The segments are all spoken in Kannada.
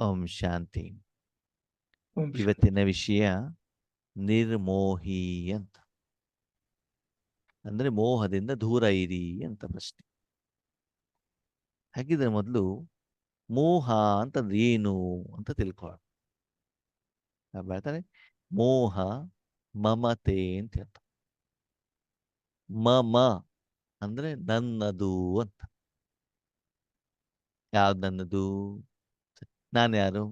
ಓಂ ಶಾಂತಿ. ಓಂ ಶಾಂತಿ. ಇವತ್ತಿನ ವಿಷಯ ನಿರ್ಮೋಹಿ ಅಂತ, ಅಂದ್ರೆ ಮೋಹದಿಂದ ದೂರ ಇರಿ ಅಂತ ಪ್ರಶ್ನೆ. ಹಾಗಿದ್ರೆ ಮೊದಲು ಮೋಹ ಅಂತಂದ್ರೆ ಏನು ಅಂತ ತಿಳ್ಕೊಳ್ಳೋಣ. ಹೇಳ್ತಾರೆ ಮೋಹ ಮಮತೆ ಅಂತ ಹೇಳ್ತಾರೆ. ಮಮ ಅಂದ್ರೆ ನನ್ನದು ಅಂತ. ಯಾವ್ದು ನನ್ನದು? ನಾನು ಯಾರು?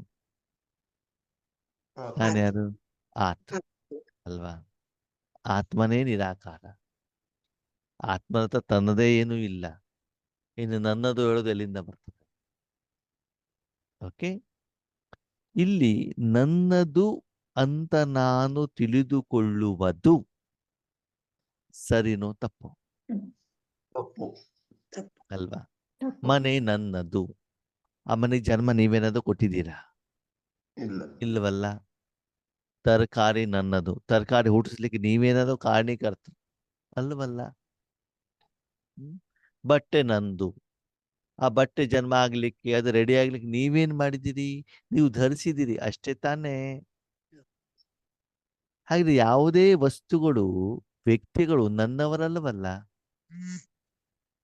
ಆತ್ಮ ಅಲ್ವಾ? ಆತ್ಮನೇ ನಿರಾಕಾರ. ಆತ್ಮನ ಹತ್ರ ತನ್ನದೇ ಏನೂ ಇಲ್ಲ. ಇನ್ನು ನನ್ನದು ಹೇಳೋದು ಎಲ್ಲಿಂದ ಬರ್ತದೆ? ಓಕೆ, ಇಲ್ಲಿ ನನ್ನದು ಅಂತ ನಾನು ತಿಳಿದುಕೊಳ್ಳುವುದು ಸರಿನೋ ತಪ್ಪು? ತಪ್ಪು. ಅಲ್ವಾ? ಮನೆ ನನ್ನದು. ಆ ಮನೆಗೆ ಜನ್ಮ ನೀವೇನಾದ್ರು ಕೊಟ್ಟಿದ್ದೀರಾ? ಇಲ್ಲ. ಇಲ್ಲವಲ್ಲ. ತರಕಾರಿ ನನ್ನದು. ತರಕಾರಿ ಹುಟ್ಟಿಸ್ಲಿಕ್ಕೆ ನೀವೇನಾದ್ರು ಕಾರಣೀಕರ್ತ ಅಲ್ವಲ್ಲ. ಬಟ್ಟೆ ನಂದು. ಆ ಬಟ್ಟೆ ಜನ್ಮ ಆಗ್ಲಿಕ್ಕೆ, ಅದು ರೆಡಿ ಆಗ್ಲಿಕ್ಕೆ ನೀವೇನ್ ಮಾಡಿದ್ದೀರಿ? ನೀವು ಧರಿಸಿದಿರಿ ಅಷ್ಟೇ ತಾನೇ. ಹಾಗೆ ಯಾವುದೇ ವಸ್ತುಗಳು, ವ್ಯಕ್ತಿಗಳು ನನ್ನವರಲ್ಲವಲ್ಲ,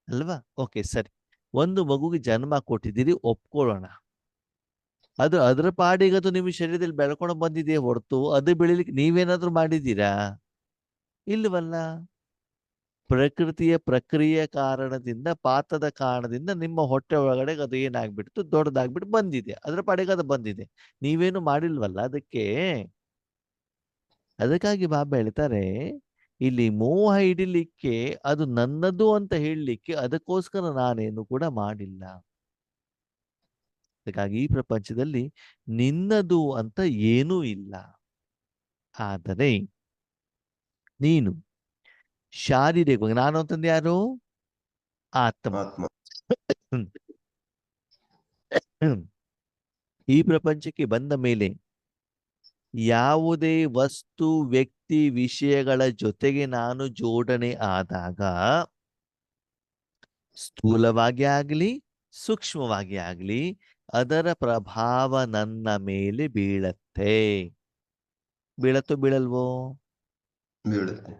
ಅಲ್ವಾ? ಓಕೆ, ಸರಿ. ಒಂದು ಮಗುಗೆ ಜನ್ಮ ಕೊಟ್ಟಿದ್ದೀರಿ, ಒಪ್ಕೊಳ್ಳೋಣ. ಅದು ಅದರ ಪಾಡಿಗದು ನಿಮ್ಮ ಶರೀರದಲ್ಲಿ ಬೆಳ್ಕೊಂಡು ಬಂದಿದೆ ಹೊರತು ಅದು ಬೆಳಿಲಿಕ್ಕೆ ನೀವೇನಾದ್ರೂ ಮಾಡಿದ್ದೀರಾ? ಇಲ್ವಲ್ಲ. ಪ್ರಕೃತಿಯ ಪ್ರಕ್ರಿಯೆ ಕಾರಣದಿಂದ, ಪಾತದ ಕಾರಣದಿಂದ ನಿಮ್ಮ ಹೊಟ್ಟೆ ಒಳಗಡೆ ಅದು ಏನಾಗ್ಬಿಡ್ತು, ದೊಡ್ಡದಾಗ್ಬಿಟ್ಟು ಬಂದಿದೆ. ಅದರ ಪಾಡಿಗೆ ಅದು ಬಂದಿದೆ, ನೀವೇನು ಮಾಡಿಲ್ವಲ್ಲ ಅದಕ್ಕೆ. ಅದಕ್ಕಾಗಿ ಬಾಬಾ ಹೇಳ್ತಾರೆ, ಇಲ್ಲಿ ಮೋಹ ಹಿಡಿಲಿಕ್ಕೆ, ಅದು ನನ್ನದು ಅಂತ ಹೇಳಲಿಕ್ಕೆ ಅದಕ್ಕೋಸ್ಕರ ನಾನೇನು ಕೂಡ ಮಾಡಿಲ್ಲ. ಅದಕ್ಕಾಗಿ ಈ ಪ್ರಪಂಚದಲ್ಲಿ ನಿನ್ನದು ಅಂತ ಏನೂ ಇಲ್ಲ. ಆದರೆ ನೀನು ಶಾರೀರಿಕ, ನಾನು ಅಂತಂದು ಯಾರು? ಆತ್ಮ. ಈ ಪ್ರಪಂಚಕ್ಕೆ ಬಂದ ಮೇಲೆ ಯಾವುದೇ ವಸ್ತು, ವ್ಯಕ್ತಿ, ವಿಷಯಗಳ ಜೊತೆಗೆ ನಾನು ಜೋಡಣೆ ಆದಾಗ, ಸ್ಥೂಲವಾಗಿ ಆಗಲಿ ಸೂಕ್ಷ್ಮವಾಗಿ ಆಗಲಿ, ಅದರ ಪ್ರಭಾವ ನನ್ನ ಮೇಲೆ ಬೀಳತ್ತೆ. ಬೀಳತ್ತೋ ಬೀಳಲ್ವೋ? ಬೀಳುತ್ತೆ.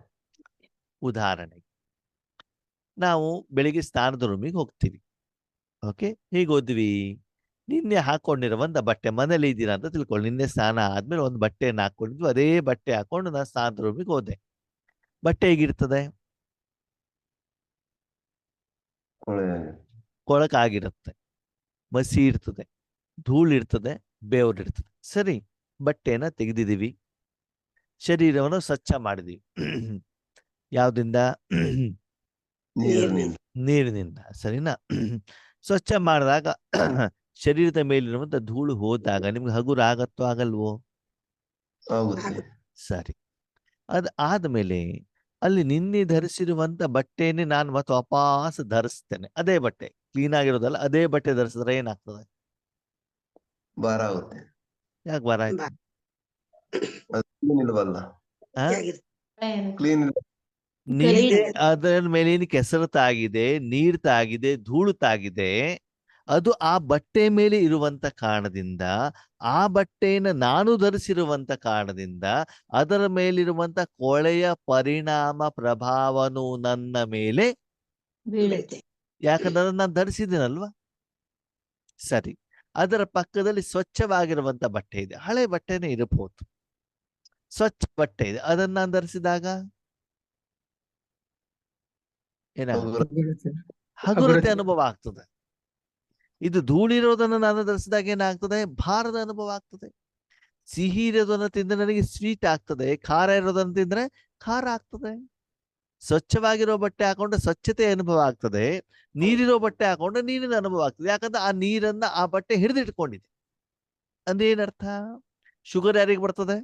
ಉದಾಹರಣೆಗೆ, ನಾವು ಬೆಳಿಗ್ಗೆ ಸ್ನಾನದ ರೂಮಿಗೆ ಹೋಗ್ತೀವಿ. ಓಕೆ, ಹೀಗೆ ಹೋದ್ವಿ. ನಿನ್ನೆ ಹಾಕೊಂಡಿರುವಂತ ಬಟ್ಟೆ ಮನೇಲಿ ಇದ್ದೀರಾ ಅಂತ ತಿಳ್ಕೊಳ್ಳಿ. ನಿನ್ನೆ ಸ್ನಾನ ಆದ್ಮೇಲೆ ಒಂದು ಬಟ್ಟೆಯನ್ನು ಹಾಕೊಂಡಿದ್ವಿ. ಅದೇ ಬಟ್ಟೆ ಹಾಕೊಂಡು ನಾನು ಸ್ನಾನದ ರೂಮಿಗೆ ಹೋದೆ. ಬಟ್ಟೆ ಹೇಗಿರ್ತದೆ? ಕೊಳಕಾಗಿರುತ್ತೆ, ಮಸಿ ಇರ್ತದೆ, ಧೂಳಿರ್ತದೆ, ಬೇವರಿರ್ತದೆ. ಸರಿ, ಬಟ್ಟೆನ ತೆಗೆದಿದ್ದೀವಿ, ಶರೀರವನ್ನು ಸ್ವಚ್ಛ ಮಾಡಿದೀವಿ. ಯಾವ್ದಿಂದ? ನೀರಿನಿಂದ. ಸರಿನಾ? ಸ್ವಚ್ಛ ಮಾಡಿದಾಗ ಶರೀರದ ಮೇಲಿರುವಂತ ಧೂಳು ಹೋದಾಗ ನಿಮ್ಗೆ ಹಗುರ ಆಗತ್ತೋ ಆಗಲ್ವೋ? ಸರಿ. ಆದ್ಮೇಲೆ ಅಲ್ಲಿ ನಿನ್ನೆ ಧರಿಸಿರುವಂತ ಬಟ್ಟೆನೆ ನಾನು ಮತ್ತೆ ವಾಪಸ್ ಧರಿಸ್ತೇನೆ. ಅದೇ ಬಟ್ಟೆ ಕ್ಲೀನ್ ಆಗಿರೋದಲ್ಲ, ಅದೇ ಬಟ್ಟೆ ಧರಿಸಿದ್ರೆ ಏನಾಗ್ತದೆ? ಭಾರ ಆಗುತ್ತೆ. ಯಾಕೆ ಭಾರ ಆಯ್ತು? ನಿನ್ನೆ ಅದರ ಮೇಲೆ ಕೆಸರು ತಾಗಿದೆ, ನೀರು ತಾಗಿದೆ, ಧೂಳು ತಾಗಿದೆ. ಅದು ಆ ಬಟ್ಟೆ ಮೇಲೆ ಇರುವಂತ ಕಾರಣದಿಂದ, ಆ ಬಟ್ಟೆಯನ್ನು ನಾನು ಧರಿಸಿರುವಂತ ಕಾರಣದಿಂದ, ಅದರ ಮೇಲಿರುವಂತ ಕೊಳೆಯ ಪರಿಣಾಮ ಪ್ರಭಾವನು ನನ್ನ ಮೇಲೆ ಬೀಳುತ್ತೆ. ಯಾಕಂದ್ರೆ ನಾನು ಧರಿಸಿದ್ದೀನಲ್ವಾ? ಸರಿ. ಅದರ ಪಕ್ಕದಲ್ಲಿ ಸ್ವಚ್ಛವಾಗಿರುವಂತ ಬಟ್ಟೆ ಇದೆ, ಹಳೆ ಬಟ್ಟೆನೇ ಇರಬಹುದು. ಸ್ವಚ್ಛ ಬಟ್ಟೆ ಇದೆ, ಅದನ್ನ ನಾನು ಧರಿಸಿದಾಗ ಏನಾಗುತ್ತೆ? ಹಗುರತೆ ಅನುಭವ ಆಗ್ತದೆ. ಇದು ಧೂಳಿರೋದನ್ನು ನಾನು ಧರಿಸಿದಾಗ ಏನಾಗ್ತದೆ? ಭಾರದ ಅನುಭವ ಆಗ್ತದೆ. ಸಿಹಿ ಇರೋದನ್ನು ತಿಂದ್ರೆ ನನಗೆ ಸ್ವೀಟ್ ಆಗ್ತದೆ, ಖಾರ ಇರೋದನ್ನು ತಿಂದ್ರೆ ಖಾರ ಆಗ್ತದೆ. ಸ್ವಚ್ಛವಾಗಿರೋ ಬಟ್ಟೆ ಹಾಕೊಂಡ್ರೆ ಸ್ವಚ್ಛತೆ ಅನುಭವ ಆಗ್ತದೆ, ನೀರಿರೋ ಬಟ್ಟೆ ಹಾಕೊಂಡ್ರೆ ನೀರಿನ ಅನುಭವ ಆಗ್ತದೆ. ಯಾಕಂದ್ರೆ ಆ ನೀರನ್ನ ಆ ಬಟ್ಟೆ ಹಿಡಿದಿಟ್ಕೊಂಡಿದೆ. ಅಂದ್ರೆ ಏನರ್ಥ? ಶುಗರ್ ಯಾರಿಗೆ ಬರ್ತದೆ?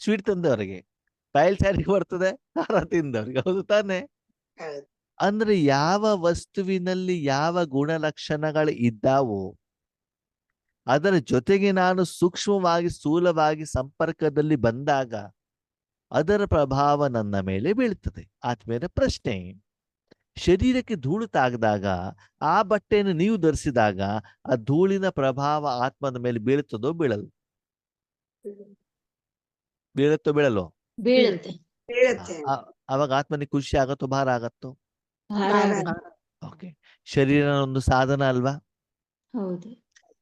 ಸ್ವೀಟ್ ತಂದವರಿಗೆ. ಟೈಲ್ಸ್ ಯಾರಿಗೆ ಬರ್ತದೆ? ಖಾರ ತಿಂದವ್ರಿಗೆ. ಹೌದು ತಾನೆ? ಅಂದ್ರೆ ಯಾವ ವಸ್ತುವಿನಲ್ಲಿ ಯಾವ ಗುಣಲಕ್ಷಣಗಳು ಇದ್ದಾವೋ ಅದರ ಜೊತೆಗೆ ನಾನು ಸೂಕ್ಷ್ಮವಾಗಿ, ಸ್ಥೂಲವಾಗಿ ಸಂಪರ್ಕದಲ್ಲಿ ಬಂದಾಗ ಅದರ ಪ್ರಭಾವ ನನ್ನ ಮೇಲೆ ಬೀಳ್ತದೆ. ಆದ್ಮೇಲೆ ಪ್ರಶ್ನೆ, ಶರೀರಕ್ಕೆ ಧೂಳು ತಾಗದಾಗ ಆ ಬಟ್ಟೆಯನ್ನು ನೀವು ಧರಿಸಿದಾಗ ಆ ಧೂಳಿನ ಪ್ರಭಾವ ಆತ್ಮದ ಮೇಲೆ ಬೀಳುತ್ತದೋ ಬೀಳಲ್ಲ? ಬೀಳುತ್ತೋ ಬೀಳಲ್ವೋ? ಬೀಳುತ್ತೆ. ಬೀಳುತ್ತೆ. ಅವಾಗ ಆತ್ಮನಿಗೆ ಖುಷಿ ಆಗತ್ತೋ ಭಾರ ಆಗತ್ತೋ? ಭಾರ ಭಾರ. ಆಗುತ್ತೆ. ಓಕೆ. ಶರೀರ ಒಂದು ಸಾಧನ ಅಲ್ವಾ? ಹೌದು.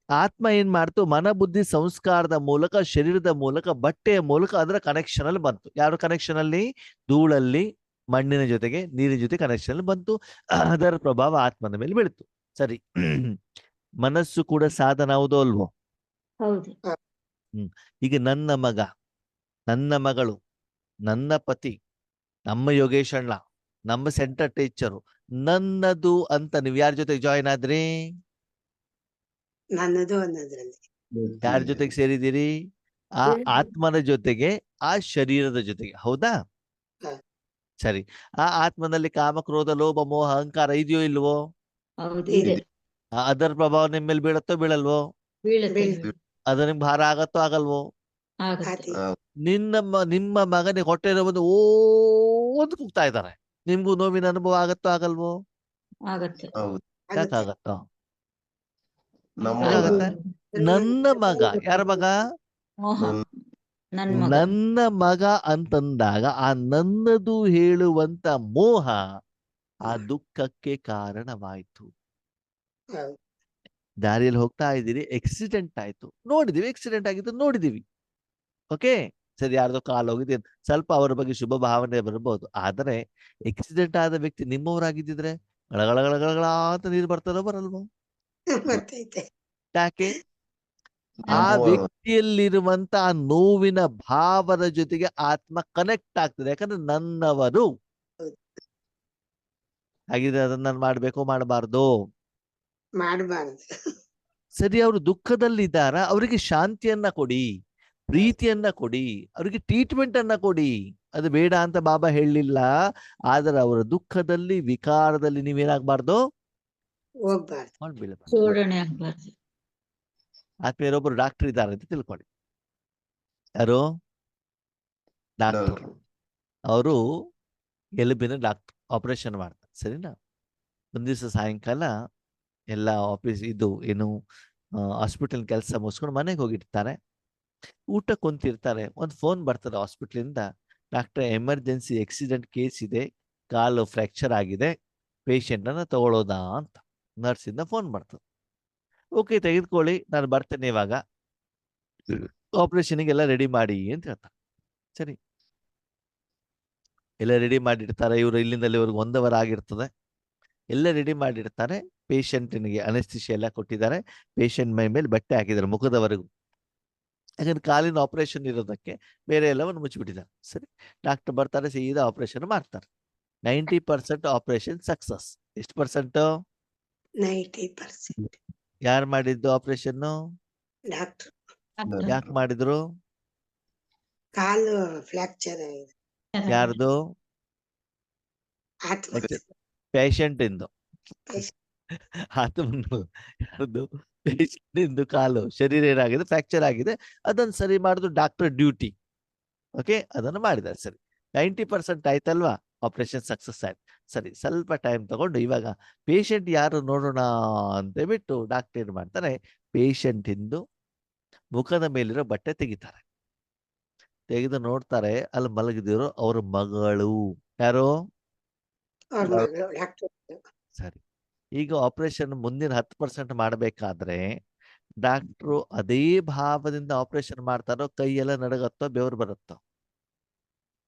ಆತ್ಮ ಏನ್ ಮಾಡ್ತು? ಮನ ಬುದ್ಧಿ ಸಂಸ್ಕಾರದ ಮೂಲಕ, ಶರೀರದ ಮೂಲಕ, ಬಟ್ಟೆಯ ಮೂಲಕ ಅದರ ಕನೆಕ್ಷನ್ ಅಲ್ಲಿ ಬಂತು. ಯಾರು ಕನೆಕ್ಷನ್ ಅಲ್ಲಿ? ಧೂಳಲ್ಲಿ, ಮಣ್ಣಿನ ಜೊತೆಗೆ, ನೀರಿನ ಜೊತೆ ಕನೆಕ್ಷನ್ ಅಲ್ಲಿ ಬಂತು. ಅದರ ಪ್ರಭಾವ ಆತ್ಮನ ಮೇಲೆ ಬೀಳ್ತು. ಸರಿ. ಮನಸ್ಸು ಕೂಡ ಸಾಧನ ಹೌದೋ ಅಲ್ವೋ? ಹೌದು. ಈಗ ನನ್ನ ಮಗ, ನನ್ನ ಮಗಳು, ನನ್ನ ಪತಿ, ನಮ್ಮ ಯೋಗೇಶ್ ಅಣ್ಣ, ನಮ್ಮ ಸೆಂಟರ್ ಟೀಚರು, ನನ್ನದು ಅಂತ ನೀವು ಯಾರ ಜೊತೆಗೆ ಜಾಯಿನ್ ಆದ್ರಿ? ನನ್ನದು ಅನ್ನೋದ್ರಲ್ಲಿ ಯಾರ ಜೊತೆಗೆ ಸೇರಿದ್ದೀರಿ? ಆ ಆತ್ಮನ ಜೊತೆಗೆ, ಆ ಶರೀರದ ಜೊತೆಗೆ. ಹೌದಾ? ಹ. ಸರಿ. ಆ ಆತ್ಮನಲ್ಲಿ ಕಾಮ, ಕ್ರೋಧ, ಲೋಭ, ಮೋಹ, ಅಹಂಕಾರ ಇದೆಯೋ ಇಲ್ವೋ? ಹೌದು ಇದೆ. ಇದೆ. ಅದರ ಪ್ರಭಾವ ನಿಮ್ಮ ಮೇಲೆ ಬೀಳತ್ತೋ ಬೀಳಲ್ವೋ? ಬೀಳುತ್ತೆ. ಬೀಳುತ್ತೆ. ಅದು ನಿಮ್ಗೆ ಭಾರ ಆಗತ್ತೋ ಆಗಲ್ವೋ? ಆಗುತ್ತೆ. ಅತಿ. ನಿಮ್ಮ ಮಗನಿಗೆ ಹೊಟ್ಟೆ ಬಂದು ಓ ಅಂತ ಕೂಗ್ತಾ ಇದ್ದಾರೆ. ನಿಮ್ಗೂ ನೋವಿನ ಅನುಭವ ಆಗತ್ತೋ ಆಗಲ್ವೋ? ಆಗುತ್ತೆ. ಹೌದು. ಯಾಕಾಗತ್ತೋ? ನಮ್ಮ ಯಾಕಾಗತ್ತೆ? ನನ್ನ ಮಗ, ಯಾರ ಮಗ? ಮೋಹ. ನನ್ ಮಗ. ನನ್ನ ಮಗ ಅಂತಂದಾಗ ಆ ನನ್ನದು ಹೇಳುವಂತ ಮೋಹ ಆ ದುಃಖಕ್ಕೆ ಕಾರಣವಾಯ್ತು. ಹೌದು. ದಾರಿಯಲ್ಲಿ ಹೋಗ್ತಾ ಇದ್ದೀರಿ, ಆಕ್ಸಿಡೆಂಟ್ ಆಯ್ತು, ನೋಡಿದೀವಿ, ಆಕ್ಸಿಡೆಂಟ್ ಆಗಿದ್ದು ನೋಡಿದೀವಿ. ಓಕೆ, ಸರಿ. ಯಾರ್ದೋ ಕಾಲು ಹೋಗಿದೆ, ಸ್ವಲ್ಪ ಅವರ ಬಗ್ಗೆ ಶುಭ ಭಾವನೆ ಬರ್ಬೋದು. ಆದರೆ ಆಕ್ಸಿಡೆಂಟ್ ಆದ ವ್ಯಕ್ತಿ ನಿಮ್ಮವರಾಗಿದ್ದಿದ್ರೆ ಗಳಗಳಗಳಗಳ ಅಂತ ನೀರು ಬರ್ತದೋ ಬರಲ್ವೋ? ಬರ್ತೈತೆ. ಯಾಕೆ? ಆ ನಮ್ಮವರು. ವ್ಯಕ್ತಿಯಲ್ಲಿರುವಂತ ಆ ನೋವಿನ ಭಾವದ ಜೊತೆಗೆ ಆತ್ಮ ಕನೆಕ್ಟ್ ಆಗ್ತದೆ. ಯಾಕಂದ್ರೆ ನನ್ನವರು. ಹೌದು. ಹಾಗಿದ್ರೆ ಅದನ್ನ ನಾನು ಮಾಡ್ಬೇಕು ಮಾಡಬಾರ್ದು? ಮಾಡಬಾರ್ದು. ಸರಿ. ಅವರು ದುಃಖದಲ್ಲಿದ್ದಾರ, ಅವರಿಗೆ ಶಾಂತಿಯನ್ನ ಕೊಡಿ, ಪ್ರೀತಿಯನ್ನ ಕೊಡಿ, ಅವರಿಗೆ ಟ್ರೀಟ್ಮೆಂಟ್ ಅನ್ನ ಕೊಡಿ. ಅದು ಬೇಡ ಅಂತ ಬಾಬಾ ಹೇಳಲಿಲ್ಲ. ಆದ್ರೆ ಅವರ ದುಃಖದಲ್ಲಿ, ವಿಕಾರದಲ್ಲಿ ನೀವೇನಾಗ್ಬಾರ್ದು? ಹೋಗ್ಬಾರ್ದು. ಬೀಳಬಾರ್ದು. ಜೋಡಣೆ ಆಗ್ಬಾರ್ದು. ಆತ್ಮೀಯರೊಬ್ಬರು ಡಾಕ್ಟರ್ ಇದ್ದಾರೆ ಅಂತ ತಿಳ್ಕೊಳ್ಳಿ. ಯಾರು? ಡಾಕ್ಟರ್. ಡಾಕ್ಟ್ರು. ಅವರು ಎಲುಬಿನ ಡಾಕ್ಟರ್, ಆಪರೇಷನ್ ಮಾಡ್ತಾರೆ. ಸರಿನಾ? ಒಂದ್ ದಿವಸ ಸಾಯಂಕಾಲ ಎಲ್ಲ ಆಫೀಸ್ ಇದು ಏನು ಹಾಸ್ಪಿಟಲ್ ಕೆಲಸ ಮುಗಿಸ್ಕೊಂಡು ಮನೆಗೆ ಹೋಗಿರ್ತಾರೆ. ಊಟ ಕುಂತಿರ್ತಾರೆ. ಒಂದು ಫೋನ್ ಬರ್ತದೆ ಹಾಸ್ಪಿಟ್ಲಿಂದ. ಡಾಕ್ಟರ್, ಎಮರ್ಜೆನ್ಸಿ ಆಕ್ಸಿಡೆಂಟ್ ಕೇಸ್ ಇದೆ, ಕಾಲು ಫ್ರ್ಯಾಕ್ಚರ್ ಆಗಿದೆ, ಪೇಷಂಟ್ ಅನ್ನ ತಗೊಳ್ಳೋದಾ ಅಂತ ನರ್ಸಿಂದ ಫೋನ್ ಬರ್ತದೆ. ಓಕೆ, ತೆಗೆದುಕೊಳ್ಳಿ, ನಾನು ಬರ್ತೇನೆ ಇವಾಗ, ಆಪರೇಷನ್ಗೆಲ್ಲ ರೆಡಿ ಮಾಡಿ ಅಂತ ಹೇಳ್ತಾರೆ. ಸರಿ, ಎಲ್ಲ ರೆಡಿ ಮಾಡಿರ್ತಾರೆ. ಇವರು ಇಲ್ಲಿಂದ ಅಲ್ಲಿವರೆಗೂ 1 ಅವರ್ ಆಗಿರ್ತದೆ. ಎಲ್ಲ ರೆಡಿ ಮಾಡಿರ್ತಾರೆ. ಪೇಷಂಟ್ನಿಗೆ ಅನೆಸ್ಥಿಷಿಯಾ ಎಲ್ಲ ಕೊಟ್ಟಿದ್ದಾರೆ. ಪೇಷಂಟ್ ಮೈ ಮೇಲೆ ಬಟ್ಟೆ ಹಾಕಿದ್ದಾರೆ ಮುಖದವರೆಗೂ. ಯಾಕಂದ್ರೆ ಕಾಲಿನ ಆಪರೇಷನ್ ಇರೋದಕ್ಕೆ ಬೇರೆ ಎಲ್ಲವನ್ನು ಮುಚ್ಚಿಬಿಟ್ಟಿದ್ದಾರೆ. ಸರಿ, ಡಾಕ್ಟರ್ ಬರ್ತಾರೆ, ಸೀದಾ ಆಪರೇಷನ್ ಮಾಡ್ತಾರೆ. 90% ಆಪರೇಷನ್ ಸಕ್ಸಸ್. ಎಷ್ಟು ಪರ್ಸೆಂಟ್? 90%. ಯಾರು ಮಾಡಿದ್ದು ಆಪರೇಷನ್? ಡಾಕ್ಟರ್. ಯಾಕೆ ಮಾಡಿದ್ರು? ಕಾಲು ಫ್ರಾಕ್ಚರ್ ಆಗಿದೆ. ಯಾರ್ದು? ಆತ್ಮ. ಪೇಷಂಟ್ ಇಂದು. Patient. ಆತ್ಮಂದು. ಯಾರ್ದು? ಪೇಷಂಟ್ ಇಂದು ಕಾಲು, ಶರೀರ ಏನಾಗಿದೆ, ಫ್ರಾಕ್ಚರ್ ಆಗಿದೆ. ಅದನ್ನು ಸರಿ ಮಾಡಿದ್ರು ಡಾಕ್ಟರ್ ಡ್ಯೂಟಿ. ಓಕೆ, ಅದನ್ನು ಮಾಡಿದ್ದಾರೆ. ಸರಿ, 90% ಆಯ್ತಲ್ವಾ? ಆಪರೇಷನ್ ಸಕ್ಸಸ್ ಆಯ್ತು. ಸರಿ, ಸ್ವಲ್ಪ ಟೈಮ್ ತಗೊಂಡು ಇವಾಗ ಪೇಷಂಟ್ ಯಾರು ನೋಡೋಣ ಅಂತ ಬಿಟ್ಟು ಡಾಕ್ಟರ್ ಏನ್ ಮಾಡ್ತಾರೆ, ಪೇಷಂಟ್ ಇಂದು ಮುಖದ ಮೇಲಿರೋ ಬಟ್ಟೆ ತೆಗಿತಾರೆ. ತೆಗೆದು ನೋಡ್ತಾರೆ, ಅಲ್ಲಿ ಮಲಗಿದಿರೋ ಅವ್ರ ಮಗಳು. ಯಾರು? ಅವ್ರ ಮಗಳು ಡಾಕ್ಟರ್. ಸರಿ, ಈಗ ಆಪರೇಷನ್ ಮುಂದಿನ 10% ಮಾಡಬೇಕಾದ್ರೆ ಡಾಕ್ಟ್ರು ಅದೇ ಭಾವದಿಂದ ಆಪರೇಷನ್ ಮಾಡ್ತಾರೋ, ಕೈಯೆಲ್ಲ ನಡಗತ್ತೋ, ಬೆವರು ಬರುತ್ತೋ?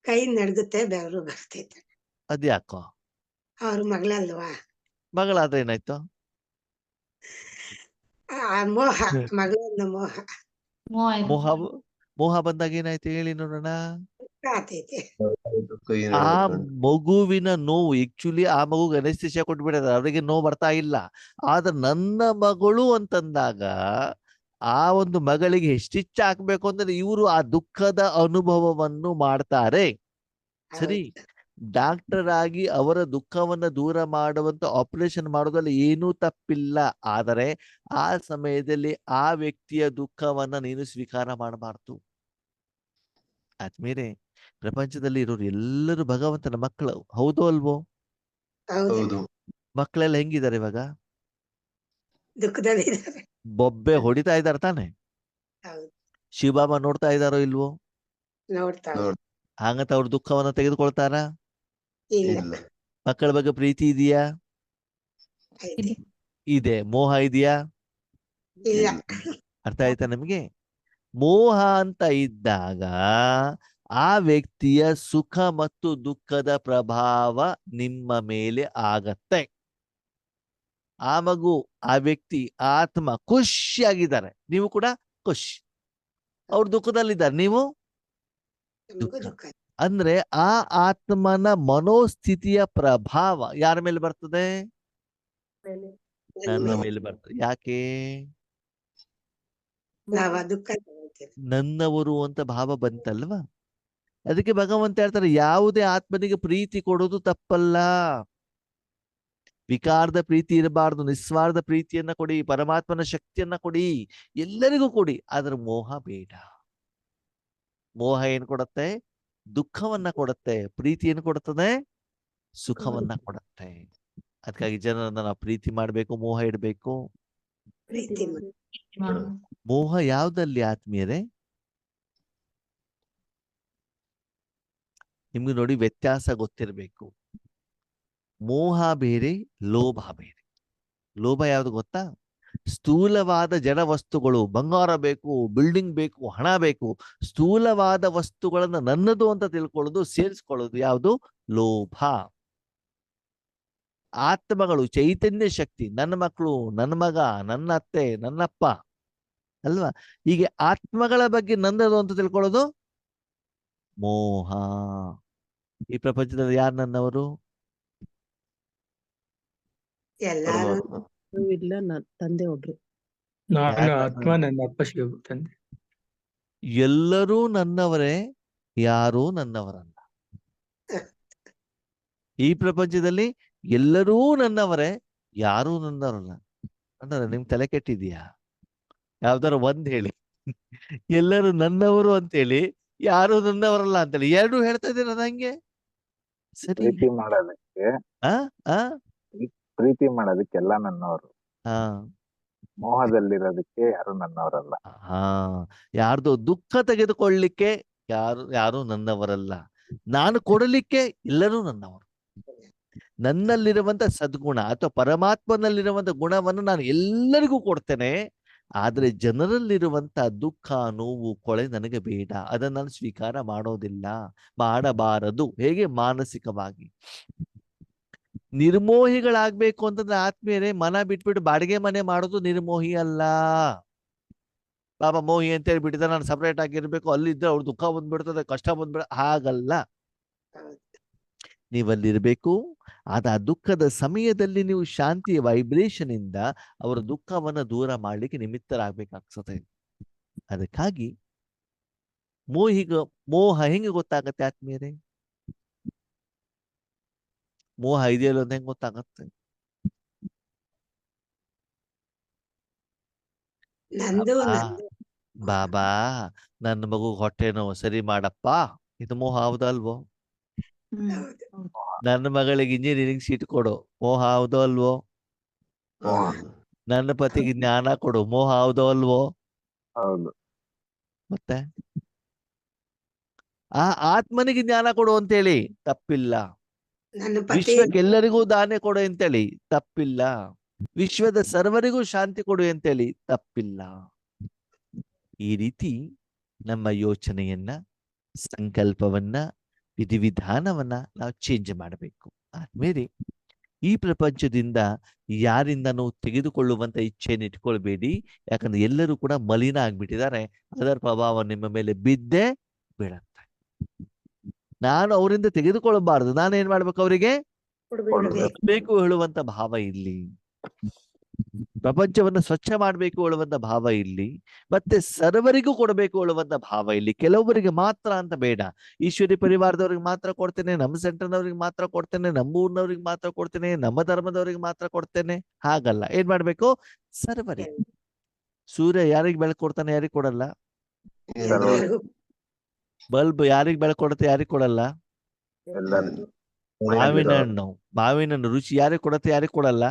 ಕೈ ನಡ್ಗುತ್ತೆ, ಬೆವರು ಬರ್ತೈತೆ. ಅದ್ಯಾಕೋ? ಅವ್ರ ಮಗಳಲ್ವಾ? ಮಗಳಾದ್ರೆ ಏನಾಯ್ತು? ಆ ಮೋಹ, ಮಗಳನ್ನ ಮೋಹ ಮೋಹ ಮೋಹ ಬಂದಾಗ ಏನಾಯ್ತು ಹೇಳಿ ನೋಡೋಣ. ಆತೈತೆ. ಕೈ ಆ ನಡ್ಕೊಂಡು. ಮಗುವಿನ ನೋವು, ಆಕ್ಚುಲಿ ಆ ಮಗುಗೆ ಅನೆಸ್ಥಿಷಿಯಾ ಕೊಟ್ಬಿಟ್ಟಿದ್ದಾರೆ, ಅವರಿಗೆ ನೋವು ಬರ್ತಾ ಇಲ್ಲ. ಆದ್ರೆ ನನ್ನ ಮಗಳು ಅಂತಂದಾಗ ಆ ಒಂದು ಮಗಳಿಗೆ ಸ್ಟಿಚ್ ಹಾಕ್ಬೇಕು ಅಂದ್ರೆ ಇವರು ಆ ದುಃಖದ ಅನುಭವವನ್ನು ಮಾಡ್ತಾರೆ. ಸರಿ, ಡಾಕ್ಟರ್ ಆಗಿ ಅವರ ದುಃಖವನ್ನ ದೂರ ಮಾಡುವಂತ ಆಪರೇಷನ್ ಮಾಡೋದ್ರಲ್ಲಿ ಏನೂ ತಪ್ಪಿಲ್ಲ. ಆದರೆ ಆ ಸಮಯದಲ್ಲಿ ಆ ವ್ಯಕ್ತಿಯ ದುಃಖವನ್ನ ನೀನು ಸ್ವೀಕಾರ ಮಾಡಬಾರ್ದು. ಆದ್ಮೇಲೆ ಪ್ರಪಂಚದಲ್ಲಿ ಇರೋರು ಎಲ್ಲರೂ ಭಗವಂತನ ಮಕ್ಕಳು. ಹೌದೋ ಅಲ್ವೋ? ಹೌದು ಹೌದು ಮಕ್ಕಳೆಲ್ಲ ಹೆಂಗಿದ್ದಾರೆ ಇವಾಗ? ದುಃಖದಲ್ಲಿ ಇದ್ದಾರೆ. ಬೊಬ್ಬೆ ಹೊಡಿತಾ ಇದಾರೆ ತಾನೆ? ಹೌದು ಶಿವಬಾಬಾ ನೋಡ್ತಾ ಇದಾರೋ ಇಲ್ವೋ? ನೋಡ್ತಾವ ನೋಡ್ ಹಾಗಂತ ಅವ್ರ ದುಃಖವನ್ನ ತೆಗೆದುಕೊಳ್ತಾರ? ಇಲ್ಲ ಇಲ್ಲ ಮಕ್ಕಳ ಬಗ್ಗೆ ಪ್ರೀತಿ ಇದೆಯಾ? ಐತೆ ಇದೆ. ಮೋಹ ಇದೆಯಾ? ಇಲ್ಲ ಅರ್ಥ ಆಯ್ತಾ ನಿಮಗೆ? ಮೋಹ ಅಂತ ಇದ್ದಾಗ ಆ ವ್ಯಕ್ತಿಯ ಸುಖ ಮತ್ತು ದುಃಖದ ಪ್ರಭಾವ ನಿಮ್ಮ ಮೇಲೆ ಆಗತ್ತೆ. ಆ ಮಗು, ಆ ವ್ಯಕ್ತಿ, ಆತ್ಮ ಖುಷಿಯಾಗಿದ್ದಾರೆ, ನೀವು ಕೂಡ ಖುಷಿ. ಅವ್ರು ದುಃಖದಲ್ಲಿದ್ದಾರೆ, ನೀವು ನಮಗೂ ದುಃಖ ಅಂದ್ರೆ ಆ ಆತ್ಮನ ಮನೋಸ್ಥಿತಿಯ ಪ್ರಭಾವ ಯಾರ ಮೇಲೆ ಬರ್ತದೆ? ನನ್ನ ನನ್ನ ಮೇಲೆ ಬರ್ತದೆ. ಯಾಕೆ? ನಾವ್ ಆ ದುಃಖ ತಗೊಳ್ತೀವಿ. ನನ್ನವರು ಅಂತ ಭಾವ ಬಂತಲ್ವಾ? ಅದಕ್ಕೆ ಭಗವಂತ ಹೇಳ್ತಾರೆ, ಯಾವುದೇ ಆತ್ಮನಿಗೆ ಪ್ರೀತಿ ಕೊಡೋದು ತಪ್ಪಲ್ಲ. ವಿಕಾರದ ಪ್ರೀತಿ ಇರಬಾರ್ದು, ನಿಸ್ವಾರ್ಥ ಪ್ರೀತಿಯನ್ನ ಕೊಡಿ, ಪರಮಾತ್ಮನ ಶಕ್ತಿಯನ್ನ ಕೊಡಿ, ಎಲ್ಲರಿಗೂ ಕೊಡಿ. ಆದ್ರೆ ಮೋಹ ಬೇಡ. ಮೋಹ ಏನ್ ಕೊಡುತ್ತೆ? ದುಃಖವನ್ನ ಕೊಡುತ್ತೆ. ಪ್ರೀತಿ ಏನ್ ಕೊಡುತ್ತದೆ? ಸುಖವನ್ನ ಕೊಡುತ್ತೆ. ಅದಕ್ಕಾಗಿ ಜನರನ್ನ ನಾವು ಪ್ರೀತಿ ಮಾಡ್ಬೇಕು, ಮೋಹ ಇಡ್ಬೇಕು. ಪ್ರೀತಿ ಮಾಡಿ. ಮೋಹ ಯಾವ್ದಲ್ಲಿ ಆತ್ಮೀಯರೇ? ನಿಮ್ಗೆ ನೋಡಿ ವ್ಯತ್ಯಾಸ ಗೊತ್ತಿರಬೇಕು. ಮೋಹ ಬೇರೆ, ಲೋಭ ಬೇರೆ. ಲೋಭ ಯಾವ್ದು ಗೊತ್ತಾ? ಸ್ಥೂಲವಾದ ಜಡ ವಸ್ತುಗಳು, ಬಂಗಾರ ಬೇಕು, ಬಿಲ್ಡಿಂಗ್ ಬೇಕು, ಹಣ ಬೇಕು, ಸ್ಥೂಲವಾದ ವಸ್ತುಗಳನ್ನ ನನ್ನದು ಅಂತ ತಿಳ್ಕೊಳ್ಳೋದು, ಸೇರಿಸ್ಕೊಳ್ಳೋದು ಯಾವುದು? ಲೋಭ. ಆತ್ಮಗಳು, ಚೈತನ್ಯ ಶಕ್ತಿ, ನನ್ನ ಮಕ್ಕಳು, ನನ್ನ ಮಗ, ನನ್ನ ಅತ್ತೆ, ನನ್ನಪ್ಪ ಅಲ್ವಾ? ಹೀಗೆ ಆತ್ಮಗಳ ಬಗ್ಗೆ ನನ್ನದು ಅಂತ ತಿಳ್ಕೊಳ್ಳೋದು ಮೋಹ. ಈ ಪ್ರಪಂಚದಲ್ಲಿ ಯಾರು ನನ್ನವರು? ಎಲ್ಲಾರು ಪರಮಾತ್ಮ ಇಲ್ಲ ತಂದೆ ಒಬ್ರು. ನಾನು ಯಾರು ಆತ್ಮ, ನನ್ನ ಅಪ್ಪ ಶಿವ ತಂದೆ. ಎಲ್ಲರೂ ನನ್ನವರೇ, ಯಾರೂ ನನ್ನವರಲ್ಲ. ಈ ಪ್ರಪಂಚದಲ್ಲಿ ಎಲ್ಲರೂ ನನ್ನವರೇ, ಯಾರೂ ನನ್ನವರಲ್ಲ. ಅಂದ್ರೆ ನಿಮ್ ತಲೆ ಕೆಟ್ಟಿದ್ಯಾ? ಯಾವ್ದಾರು ಒಂದ್ ಹೇಳಿ. ಎಲ್ಲರೂ ನನ್ನವರು ಅಂತೇಳಿ, ಯಾರು ನನ್ನವರಲ್ಲ ಅಂತೇಳಿ, ಎರಡು ಹೇಳ್ತಾ ಇದ್ದೀರ ನಂಗೆ. ಸರಿ. ಪ್ರೀತಿ ಮಾಡೋದಕ್ಕೆ ಆ ಆ ಪ್ರೀತಿ ಮಾಡೋದಕ್ಕೆಲ್ಲ ನನ್ನವರು, ಹಾ ಮೋಹದಲ್ಲಿರೋದಕ್ಕೆ ಯಾರು ನನ್ನವರಲ್ಲ. ಹಾ ಯಾರ್ದು ದುಃಖ ತೆಗೆದುಕೊಳ್ಳಿಕ್ಕೆ ಯಾರು ನನ್ನವರಲ್ಲ. ನಾನು ಕೊಡಲಿಕ್ಕೆ ಎಲ್ಲರೂ ನನ್ನವರು. ನನ್ನಲ್ಲಿರುವಂತ ಸದ್ಗುಣ ಅಥವಾ ಪರಮಾತ್ಮನಲ್ಲಿರುವಂತ ಗುಣವನ್ನು ನಾನು ಎಲ್ಲರಿಗೂ ಕೊಡ್ತೇನೆ. ಆದ್ರೆ ಜನರಲ್ಲಿರುವಂತ ದುಃಖ, ನೋವು, ಕೊಳೆ ನನಗೆ ಬೇಡ. ಅದನ್ನು ನಾನು ಸ್ವೀಕಾರ ಮಾಡೋದಿಲ್ಲ, ಮಾಡಬಾರದು. ಹೇಗೆ? ಮಾನಸಿಕವಾಗಿ ನಿರ್ಮೋಹಿಗಳಾಗ್ಬೇಕು ಅಂತಂದ್ರೆ ಆತ್ಮೀಯರೇ, ಮನ ಬಿಟ್ಬಿಟ್ಟು ಬಾಡಿಗೆ ಮನೆ ಮಾಡೋದು ನಿರ್ಮೋಹಿ ಅಲ್ಲ. ಬಾಬಾ ಮೋಹಿ ಅಂತ ಹೇಳ್ಬಿಟ್ಟಿದ್ರೆ ನಾನು ಸಪರೇಟ್ ಆಗಿರ್ಬೇಕು, ಅಲ್ಲಿದ್ರೆ ಅವ್ರ ದುಃಖ ಬಂದ್ಬಿಡ್ತದೆ, ಕಷ್ಟ ಬಂದ್ಬಿಡ, ಹಾಗಲ್ಲ. ನೀವಲ್ಲಿರ್ಬೇಕು. ಆದ ಆ ದುಃಖದ ಸಮಯದಲ್ಲಿ ನೀವು ಶಾಂತಿಯ ವೈಬ್ರೇಷನ್ ಇಂದ ಅವರ ದುಃಖವನ್ನ ದೂರ ಮಾಡ್ಲಿಕ್ಕೆ ನಿಮಿತ್ತರಾಗಬೇಕಾಗ್ತದೆ. ಅದಕ್ಕಾಗಿ ಮೋಹ ಹೆಂಗೆ ಗೊತ್ತಾಗತ್ತೆ ಆತ್ಮೀಯರೇ? ಮೋಹ ಇದೆಯಲ್ಲ ಅಂತ ಹೆಂಗೆ ಗೊತ್ತಾಗತ್ತೆ? ನಂದು ಆ, ನಂದು ಬಾಬಾ ನನ್ನ ಮಗು ಹೊಟ್ಟೆ ನೋವು ಸರಿ ಮಾಡಪ್ಪ, ಇದು ಮೋಹ ಹೌದಾ ಅಲ್ವೋ? ಹೌದು ನನ್ನ ಮಗಳಿಗೆ ಇಂಜಿನಿಯರಿಂಗ್ ಸೀಟ್ ಕೊಡು, ಮೋಹ ಹೌದೋ ಅಲ್ವೋ? ಮೋಹ. ನನ್ನ ಪತಿಗೆ ಜ್ಞಾನ ಕೊಡು, ಮೋಹ ಹೌದೋ ಅಲ್ವೋ? ಹೌದು. ಮತ್ತೆ ಆ ಆತ್ಮನಿಗೆ ಜ್ಞಾನ ಕೊಡು ಅಂತೇಳಿ ತಪ್ಪಿಲ್ಲ. ನನ್ನ ಪತಿ ವಿಶ್ವಕ್ಕೆಲ್ಲರಿಗೂ ದಾನೆ ಕೊಡು ಅಂತೇಳಿ ತಪ್ಪಿಲ್ಲ. ವಿಶ್ವದ ಸರ್ವರಿಗೂ ಶಾಂತಿ ಕೊಡು ಅಂತೇಳಿ ತಪ್ಪಿಲ್ಲ. ಈ ರೀತಿ ನಮ್ಮ ಯೋಚನೆಯನ್ನ, ಸಂಕಲ್ಪವನ್ನ, ವಿಧಿವಿಧಾನವನ್ನ ನಾವು ಚೇಂಜ್ ಮಾಡಬೇಕು. ಆದ್ಮೇಲೆ ಈ ಪ್ರಪಂಚದಿಂದ ಯಾರಿಂದನೂ ತೆಗೆದುಕೊಳ್ಳುವಂತ ಇಚ್ಛೆಯನ್ನು ಇಟ್ಕೊಳ್ಬೇಡಿ. ಯಾಕಂದ್ರೆ ಎಲ್ಲರೂ ಕೂಡ ಮಲಿನ ಆಗ್ಬಿಟ್ಟಿದ್ದಾರೆ. ಅದರ ಪ್ರಭಾವ ನಿಮ್ಮ ಮೇಲೆ ಬಿದ್ದೇ ಬೀಳತ್ತೆ. ನಾನು ಅವರಿಂದ ತೆಗೆದುಕೊಳ್ಳಬಾರದು, ನಾನು ಏನ್ ಮಾಡ್ಬೇಕು? ಅವರಿಗೆ ಕೊಡ್ಬೇಕು. ಬೇಕು ಹೇಳುವಂತ ಭಾವ ಇಲ್ಲಿ. ಪ್ರಪಂಚವನ್ನು ಸ್ವಚ್ಛ ಮಾಡಬೇಕು ಹೇಳುವಂತ ಭಾವ ಇಲ್ಲಿ. ಮತ್ತೆ ಸರ್ವರಿಗೂ ಕೊಡಬೇಕು ಹೇಳುವಂತ ಭಾವ ಇಲ್ಲಿ. ಕೆಲವರಿಗೆ ಮಾತ್ರ ಅಂತ ಬೇಡ. ಈಶ್ವರಿ ಪರಿವಾರದವ್ರಿಗೆ ಮಾತ್ರ ಕೊಡ್ತೇನೆ, ನಮ್ಮ ಸೆಂಟರ್ನವ್ರಿಗೆ ಮಾತ್ರ ಕೊಡ್ತೇನೆ, ನಮ್ಮ ಊರಿನವ್ರಿಗೆ ಮಾತ್ರ ಕೊಡ್ತೇನೆ, ನಮ್ಮ ಧರ್ಮದವ್ರಿಗೆ ಮಾತ್ರ ಕೊಡ್ತೇನೆ, ಹಾಗಲ್ಲ. ಏನ್ ಮಾಡ್ಬೇಕು? ಸರ್ವರಿಗೆ. ಸೂರ್ಯ ಯಾರಿಗೆ ಬೆಳಕು ಕೊಡ್ತಾನೆ, ಯಾರಿಗೆ ಕೊಡಲ್ಲ? ಎಲ್ಲರಿಗೂ ಬಲ್ಬ್ ಯಾರಿಗೆ ಬೆಳಕು ಕೊಡುತ್ತೆ, ಯಾರಿಗೆ ಕೊಡಲ್ಲ? ಎಲ್ಲರಿಗೂ. ಮಾವಿನ ಹಣ್ಣು ರುಚಿ ಯಾರಿಗೆ ಕೊಡತ್ತೆ, ಯಾರಿಗೆ ಕೊಡಲ್ಲ?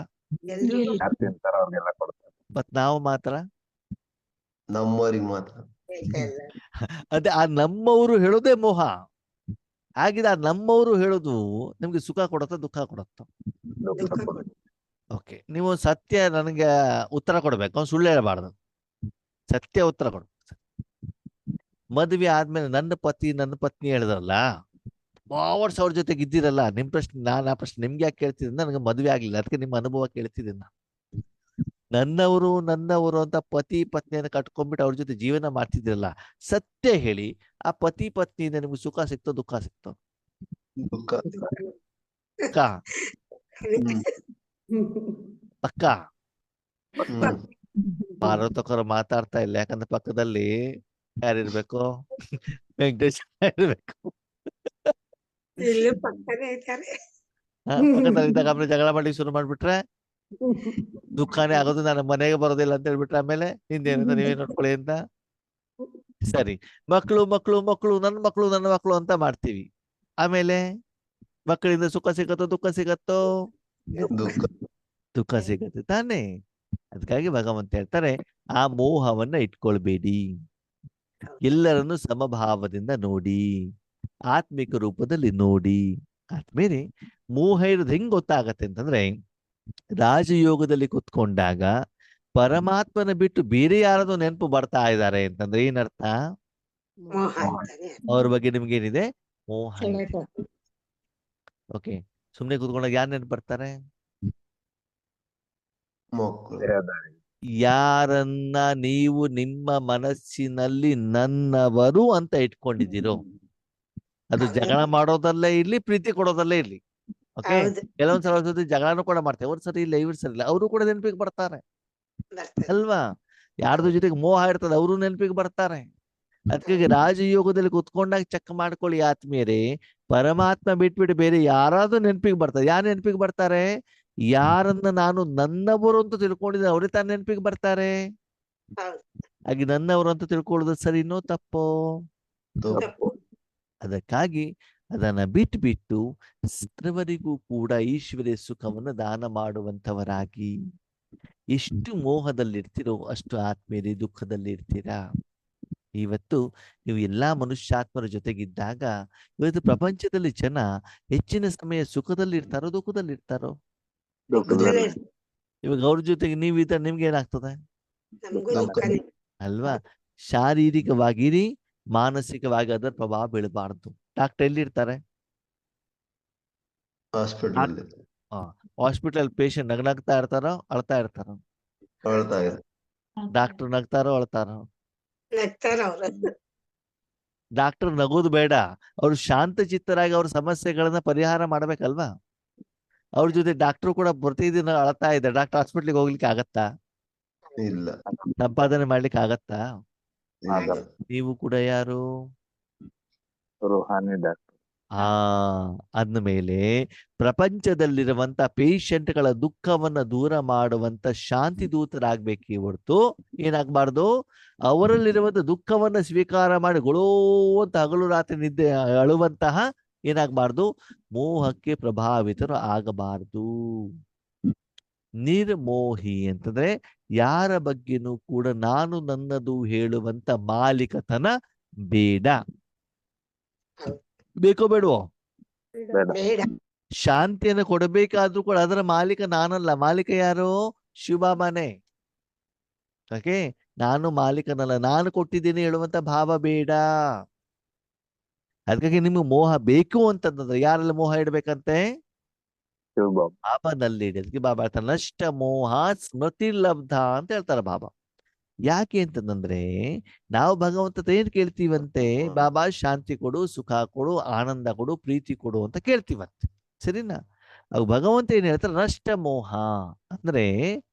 ಎಲ್ರಿಗೂ ಯಾರು ತಿಂತಾರೋ ಅವ್ರಿಗೆಲ್ಲ ಕೊಡ್ತಾರೆ. ಮತ್ ನಾವು ಮಾತ್ರ ನಮ್ಮವರಿಗೆ ಮಾತ್ರ. ಎಲ್ಲ ಅದೇ ಆ ನಮ್ಮವರು ಹೇಳೋದೇ ಮೋಹ. ಹಾಗಿದ್ರೆ ಆ ನಮ್ಮವರು ಹೇಳೋದು ನಿಮ್ಗೆ ಸುಖ ಕೊಡತ್ತ, ದುಃಖ ಕೊಡತ್ತ? ದುಃಖ ದುಃಖ ಕೊಡುತ್ತೆ. ಓಕೆ, ನೀವು ಸತ್ಯ ನನಗೆ ಉತ್ತರ ಕೊಡ್ಬೇಕು, ಅವ್ನು ಸುಳ್ಳು ಹೇಳಬಾರ್ದು, ಸತ್ಯ ಉತ್ತರ ಕೊಡು. ಮದುವೆ ಆದ್ಮೇಲೆ ನನ್ನ ಪತ್ನಿ ಹೇಳಿದ್ರಲ್ಲ, ವರ್ಷ ಅವ್ರ ಜೊತೆಗೆ ಇದ್ದಿರಲ್ಲ, ನಿಮ್ ಪ್ರಶ್ನೆ ನಾನು ಆ ಪ್ರಶ್ನೆ ನಿಮ್ಗೆ ಯಾಕೆ ಕೇಳ್ತಿದ್ದೀನಿ? ನನಗೆ ಮದುವೆ ಆಗ್ಲಿಲ್ಲ, ಅದಕ್ಕೆ ನಿಮ್ಮ ಅನುಭವ ಕೇಳ್ತಿದ್ದೀನಿ ನಾನು. ನನ್ನವರು ಅಂತ ಪತ್ನಿಯನ್ನು ಕಟ್ಕೊಂಡ್ಬಿಟ್ಟು ಅವ್ರ ಜೊತೆ ಜೀವನ ಮಾಡ್ತಿದ್ರಲ್ಲ, ಸತ್ಯ ಹೇಳಿ, ಆ ಪತ್ನಿಯಿಂದ ನಿಮ್ಗೆ ಸುಖ ಸಿಕ್ತೋ, ದುಃಖ ಸಿಕ್ತೋ? ದುಃಖ. ಅಕ್ಕ ಪಕ್ಕ ಹ್ಮ್. ಭಾರತಕ್ಕರು ಮಾತಾಡ್ತಾ ಇಲ್ಲ, ಯಾಕಂದ್ರೆ ಪಕ್ಕದಲ್ಲಿ ಯಾರಿರ್ಬೇಕು? ವೆಂಕಟೇಶ್ ಇರ್ಬೇಕು. ಇಲ್ಲೂ ಪಕ್ಕನೇ ಇದ್ದಾರೆ. ಪಕ್ಕದಲ್ಲಿ ಇದ್ದಾಗ ಆಮೇಲೆ ಜಗಳ ಮಾಡ್ಲಿಕ್ಕೆ ಶುರು ಮಾಡ್ಬಿಟ್ರೆ ದುಃಖನೇ ಆಗೋದು, ನಾನು ಮನೆಗೆ ಬರೋದಿಲ್ಲ ಅಂತ ಹೇಳ್ಬಿಟ್ರೆ ಆಮೇಲೆ ಹಿಂದೇನಂತ ನೀವೇ ನೋಡ್ಕೊಳ್ಳಿ ಅಂತ. ಸರಿ, ಮಕ್ಕಳು ನನ್ನ ಮಕ್ಕಳು ಅಂತ ಮಾಡ್ತೀವಿ. ಆಮೇಲೆ ಮಕ್ಕಳಿಂದ ಸುಖ ಸಿಗತ್ತೋ, ದುಃಖ ಸಿಗತ್ತೋ? ದುಃಖ. ದುಃಖ ಸಿಗತ್ತೆ ತಾನೇ. ಅದಕ್ಕಾಗಿ ಭಗವಂತ ಹೇಳ್ತಾರೆ, ಆ ಮೋಹವನ್ನ ಇಟ್ಕೊಳ್ಬೇಡಿ, ಎಲ್ಲರನ್ನು ಸಮಭಾವದಿಂದ ನೋಡಿ, ಆತ್ಮಿಕ ರೂಪದಲ್ಲಿ ನೋಡಿ. ಆದ್ಮೇಲೆ ಮೋಹ ಇರೋದು ಹೆಂಗ್ ಗೊತ್ತಾಗತ್ತೆ ಅಂತಂದ್ರೆ, ರಾಜಯೋಗದಲ್ಲಿ ಕುತ್ಕೊಂಡಾಗ ಪರಮಾತ್ಮನ ಬಿಟ್ಟು ಬೇರೆ ಯಾರದೋ ನೆನಪು ಬರ್ತಾ ಇದ್ದಾರೆ ಅಂತಂದ್ರೆ ಏನರ್ಥ? ಮೋಹ ಅಂತಾನೆ. ಅವ್ರ ಬಗ್ಗೆ ನಿಮ್ಗೇನಿದೆ? ಮೋಹ ಇದೆ. ಸೆಳೆತ. ಓಕೆ, ಸುಮ್ನೆ ಕುತ್ಕೊಂಡಾಗ ಯಾರು ನೆನಪು ಬರ್ತಾರೆ? ಮಕ್ಕಳು. ದೇಹದಾರಿ. ಯಾರನ್ನ ನೀವು ನಿಮ್ಮ ಮನಸ್ಸಿನಲ್ಲಿ ನನ್ನವರು ಅಂತ ಇಟ್ಕೊಂಡಿದ್ದೀರೋ, ಅದು ಜಗಳ ಮಾಡೋದಲ್ಲೇ ಇರ್ಲಿ, ಪ್ರೀತಿ ಕೊಡೋದಲ್ಲೇ ಇರ್ಲಿ. ಓಕೆ, ಹೌದು, ಕೆಲವೊಂದ್ಸಲ ಅವ್ರ ಜೊತೆ ಜಗಳನೂ ಕೂಡ ಮಾಡ್ತೇವೆ, ಅವ್ರು ಸರಿ ಇಲ್ಲ ಇವ್ರು ಸರಿ ಇಲ್ಲ, ಅವರು ಕೂಡ ನೆನಪಿಗೆ ಬರ್ತಾರೆ ಬರ್ತದೆ. ಅಲ್ವಾ? ಯಾರ್ದು ಜೊತೆಗೆ ಮೋಹ ಇರ್ತದೆ ಅವರು ನೆನಪಿಗೆ ಬರ್ತಾರೆ. ಅದಕ್ಕಾಗಿ ರಾಜಯೋಗದಲ್ಲಿ ಕುತ್ಕೊಂಡಾಗ ಚೆಕ್ ಮಾಡ್ಕೊಳ್ಳಿ ಆತ್ಮೀಯರೇ, ಪರಮಾತ್ಮ ಬಿಟ್ಬಿಟ್ಟು ಬೇರೆ ಯಾರಾದ್ರೂ ನೆನಪಿಗೆ ಬರ್ತಾರೆ. ಯಾರು ನೆನಪಿಗೆ ಬರ್ತಾರೆ? ಯಾರನ್ನ ನಾನು ನನ್ನವರು ಅಂತ ತಿಳ್ಕೊಂಡಿದ್ದೆ ಅವ್ರೇ ತಾನು ನೆನಪಿಗೆ ಬರ್ತಾರೆ. ಹೌದು. ಹಾಗೆ ನನ್ನವರು ಅಂತ ತಿಳ್ಕೊಳ್ಳೋದು ಸರಿನೋ ತಪ್ಪೋ? ತಪ್ಪು. ಅದಕ್ಕಾಗಿ ಅದನ್ನ ಬಿಟ್ಟು ಸರ್ವರಿಗೂ ಕೂಡ ಈಶ್ವರ್ಯ ಸುಖವನ್ನು ದಾನ ಮಾಡುವಂತವರಾಗಿ. ಎಷ್ಟು ಮೋಹದಲ್ಲಿರ್ತೀರೋ ಅಷ್ಟು ಆತ್ಮೀಯರೇ ದುಃಖದಲ್ಲಿ ಇರ್ತೀರಾ. ಇವತ್ತು ನೀವು ಎಲ್ಲಾ ಮನುಷ್ಯಾತ್ಮರ ಜೊತೆಗಿದ್ದಾಗ, ಇವತ್ತು ಪ್ರಪಂಚದಲ್ಲಿ ಜನ ಹೆಚ್ಚಿನ ಸಮಯ ಸುಖದಲ್ಲಿ ಇರ್ತಾರೋ, ದುಃಖದಲ್ಲಿ ಇರ್ತಾರೋ? ದುಃಖದಲ್ಲೇ ಇವಾಗ ಅವ್ರ ಜೊತೆಗೆ ನೀವಿದ್ದ ನಿಮ್ಗೆ ಏನಾಗ್ತದೆ? ನಮಗೂ ದುಃಖ. ದುಃಖನೇ. ಅಲ್ವಾ? ಶಾರೀರಿಕವಾಗಿರಿ, ಮಾನಸಿಕವಾಗಿ ಅದರ ಪ್ರಭಾವ ಬೀಳಬಾರ್ದು. ಡಾಕ್ಟರ್ ಎಲ್ಲಿರ್ತಾರೆ? ಹಾಸ್ಪಿಟಲ್. ಹಾಸ್ಪಿಟಲ್ ಪೇಷಂಟ್ ನಗ್ನಗ್ತಾ ಇರ್ತಾರೋ, ಅಳ್ತಾ ಇರ್ತಾರೋ? ಅಳ್ತಾ ಇದೆ. ಡಾಕ್ಟರ್ ನಗ್ತಾರೋ, ಅಳ್ತಾರೋ? ನಗ್ತಾರ ಅವ್ರು. ಡಾಕ್ಟರ್ ನಗೋದು ಬೇಡ, ಅವ್ರು ಶಾಂತ ಚಿತ್ತರಾಗಿ ಅವ್ರ ಸಮಸ್ಯೆಗಳನ್ನ ಪರಿಹಾರ ಮಾಡ್ಬೇಕಲ್ವಾ? ಅವ್ರ ಜೊತೆ ಡಾಕ್ಟರ್ ಕೂಡ ಪ್ರತಿದಿನ ಅಳ್ತಾ ಇದೆ, ಡಾಕ್ಟರ್ ಹಾಸ್ಪಿಟ್ಲಿಗೆ ಹೋಗ್ಲಿಕ್ಕೆ ಆಗತ್ತಾ? ಇಲ್ಲ. ಸಂಪಾದನೆ ಮಾಡ್ಲಿಕ್ಕೆ ಆಗತ್ತಾ? ಇಲ್ಲ. ನೀವು ಕೂಡ ಯಾರು? ರುಹಾನಿ ಡಾಕ್ಟರ್. ಅಂದಮೇಲೆ ಪ್ರಪಂಚದಲ್ಲಿರುವಂತ ಪೇಷಂಟ್ಗಳ ದುಃಖವನ್ನ ದೂರ ಮಾಡುವಂತ ಶಾಂತಿ ದೂತರಾಗ್ಬೇಕೇ ಹೊರತು ಏನಾಗ್ಬಾರ್ದು? ಅವರಲ್ಲಿರುವಂತ ದುಃಖವನ್ನ ಸ್ವೀಕಾರ ಮಾಡಿ ಗೊಳೋ ಅಂತ ಹಗಲು ರಾತ್ರಿ ನಿದ್ದೆ ಅಳುವಂತಹ ಏನಾಗ್ಬಾರ್ದು? ಮೋಹಕ್ಕೆ ಪ್ರಭಾವಿತರು ಆಗಬಾರ್ದು. ನಿರ್ಮೋಹಿ ಅಂತಂದ್ರೆ ಯಾರ ಬಗ್ಗೆನೂ ಕೂಡ ನಾನು ನನ್ನದು ಹೇಳುವಂತ ಮಾಲೀಕತನ ಬೇಡ. ಬೇಕೋ ಬೇಡವೋ? ಬೇಡ. ಶಾಂತಿಯನ್ನು ಕೊಡಬೇಕಾದ್ರೂ ಕೂಡ ಅದರ ಮಾಲೀಕ ನಾನಲ್ಲ. ಮಾಲೀಕ ಯಾರು? ಶಿವಬಾಬಾನೇ. ಓಕೆ, ನಾನು ಮಾಲೀಕನಲ್ಲ, ನಾನು ಕೊಟ್ಟಿದ್ದೀನಿ ಹೇಳುವಂತ ಭಾವ ಬೇಡ. ಅದಕ್ಕಾಗಿ ನಿಮ್ಗೆ ಮೋಹ ಬೇಕು ಅಂತಂದ್ರೆ ಯಾರೆಲ್ಲ ಮೋಹ ಇಡ್ಬೇಕಂತೆ? ಶಿವಬಾಬಾ. ಬಾಬಾನಲ್ಲಿ ಇಡಿ. ಅದಕ್ಕೆ ಬಾಬಾ ಹೇಳ್ತಾರೆ, ನಷ್ಟ ಮೋಹ ಸ್ಮೃತಿ ಲಬ್ಧ ಅಂತ ಹೇಳ್ತಾರೆ ಬಾಬಾ. ಯಾಕೆ ಅಂತಂದ್ರೆ ನಾವು ಭಗವಂತ ಏನ್ ಕೇಳ್ತೀವಂತೆ? ಬಾಬಾ ಶಾಂತಿ ಕೊಡು, ಸುಖ ಕೊಡು, ಆನಂದ ಕೊಡು, ಪ್ರೀತಿ ಕೊಡು ಅಂತ ಕೇಳ್ತೀವಂತೆ, ಸರಿನಾ? ಅವಾಗ ಭಗವಂತ ಏನ್ ಹೇಳ್ತಾರೆ? ನಷ್ಟ ಮೋಹ ಅಂದ್ರೆ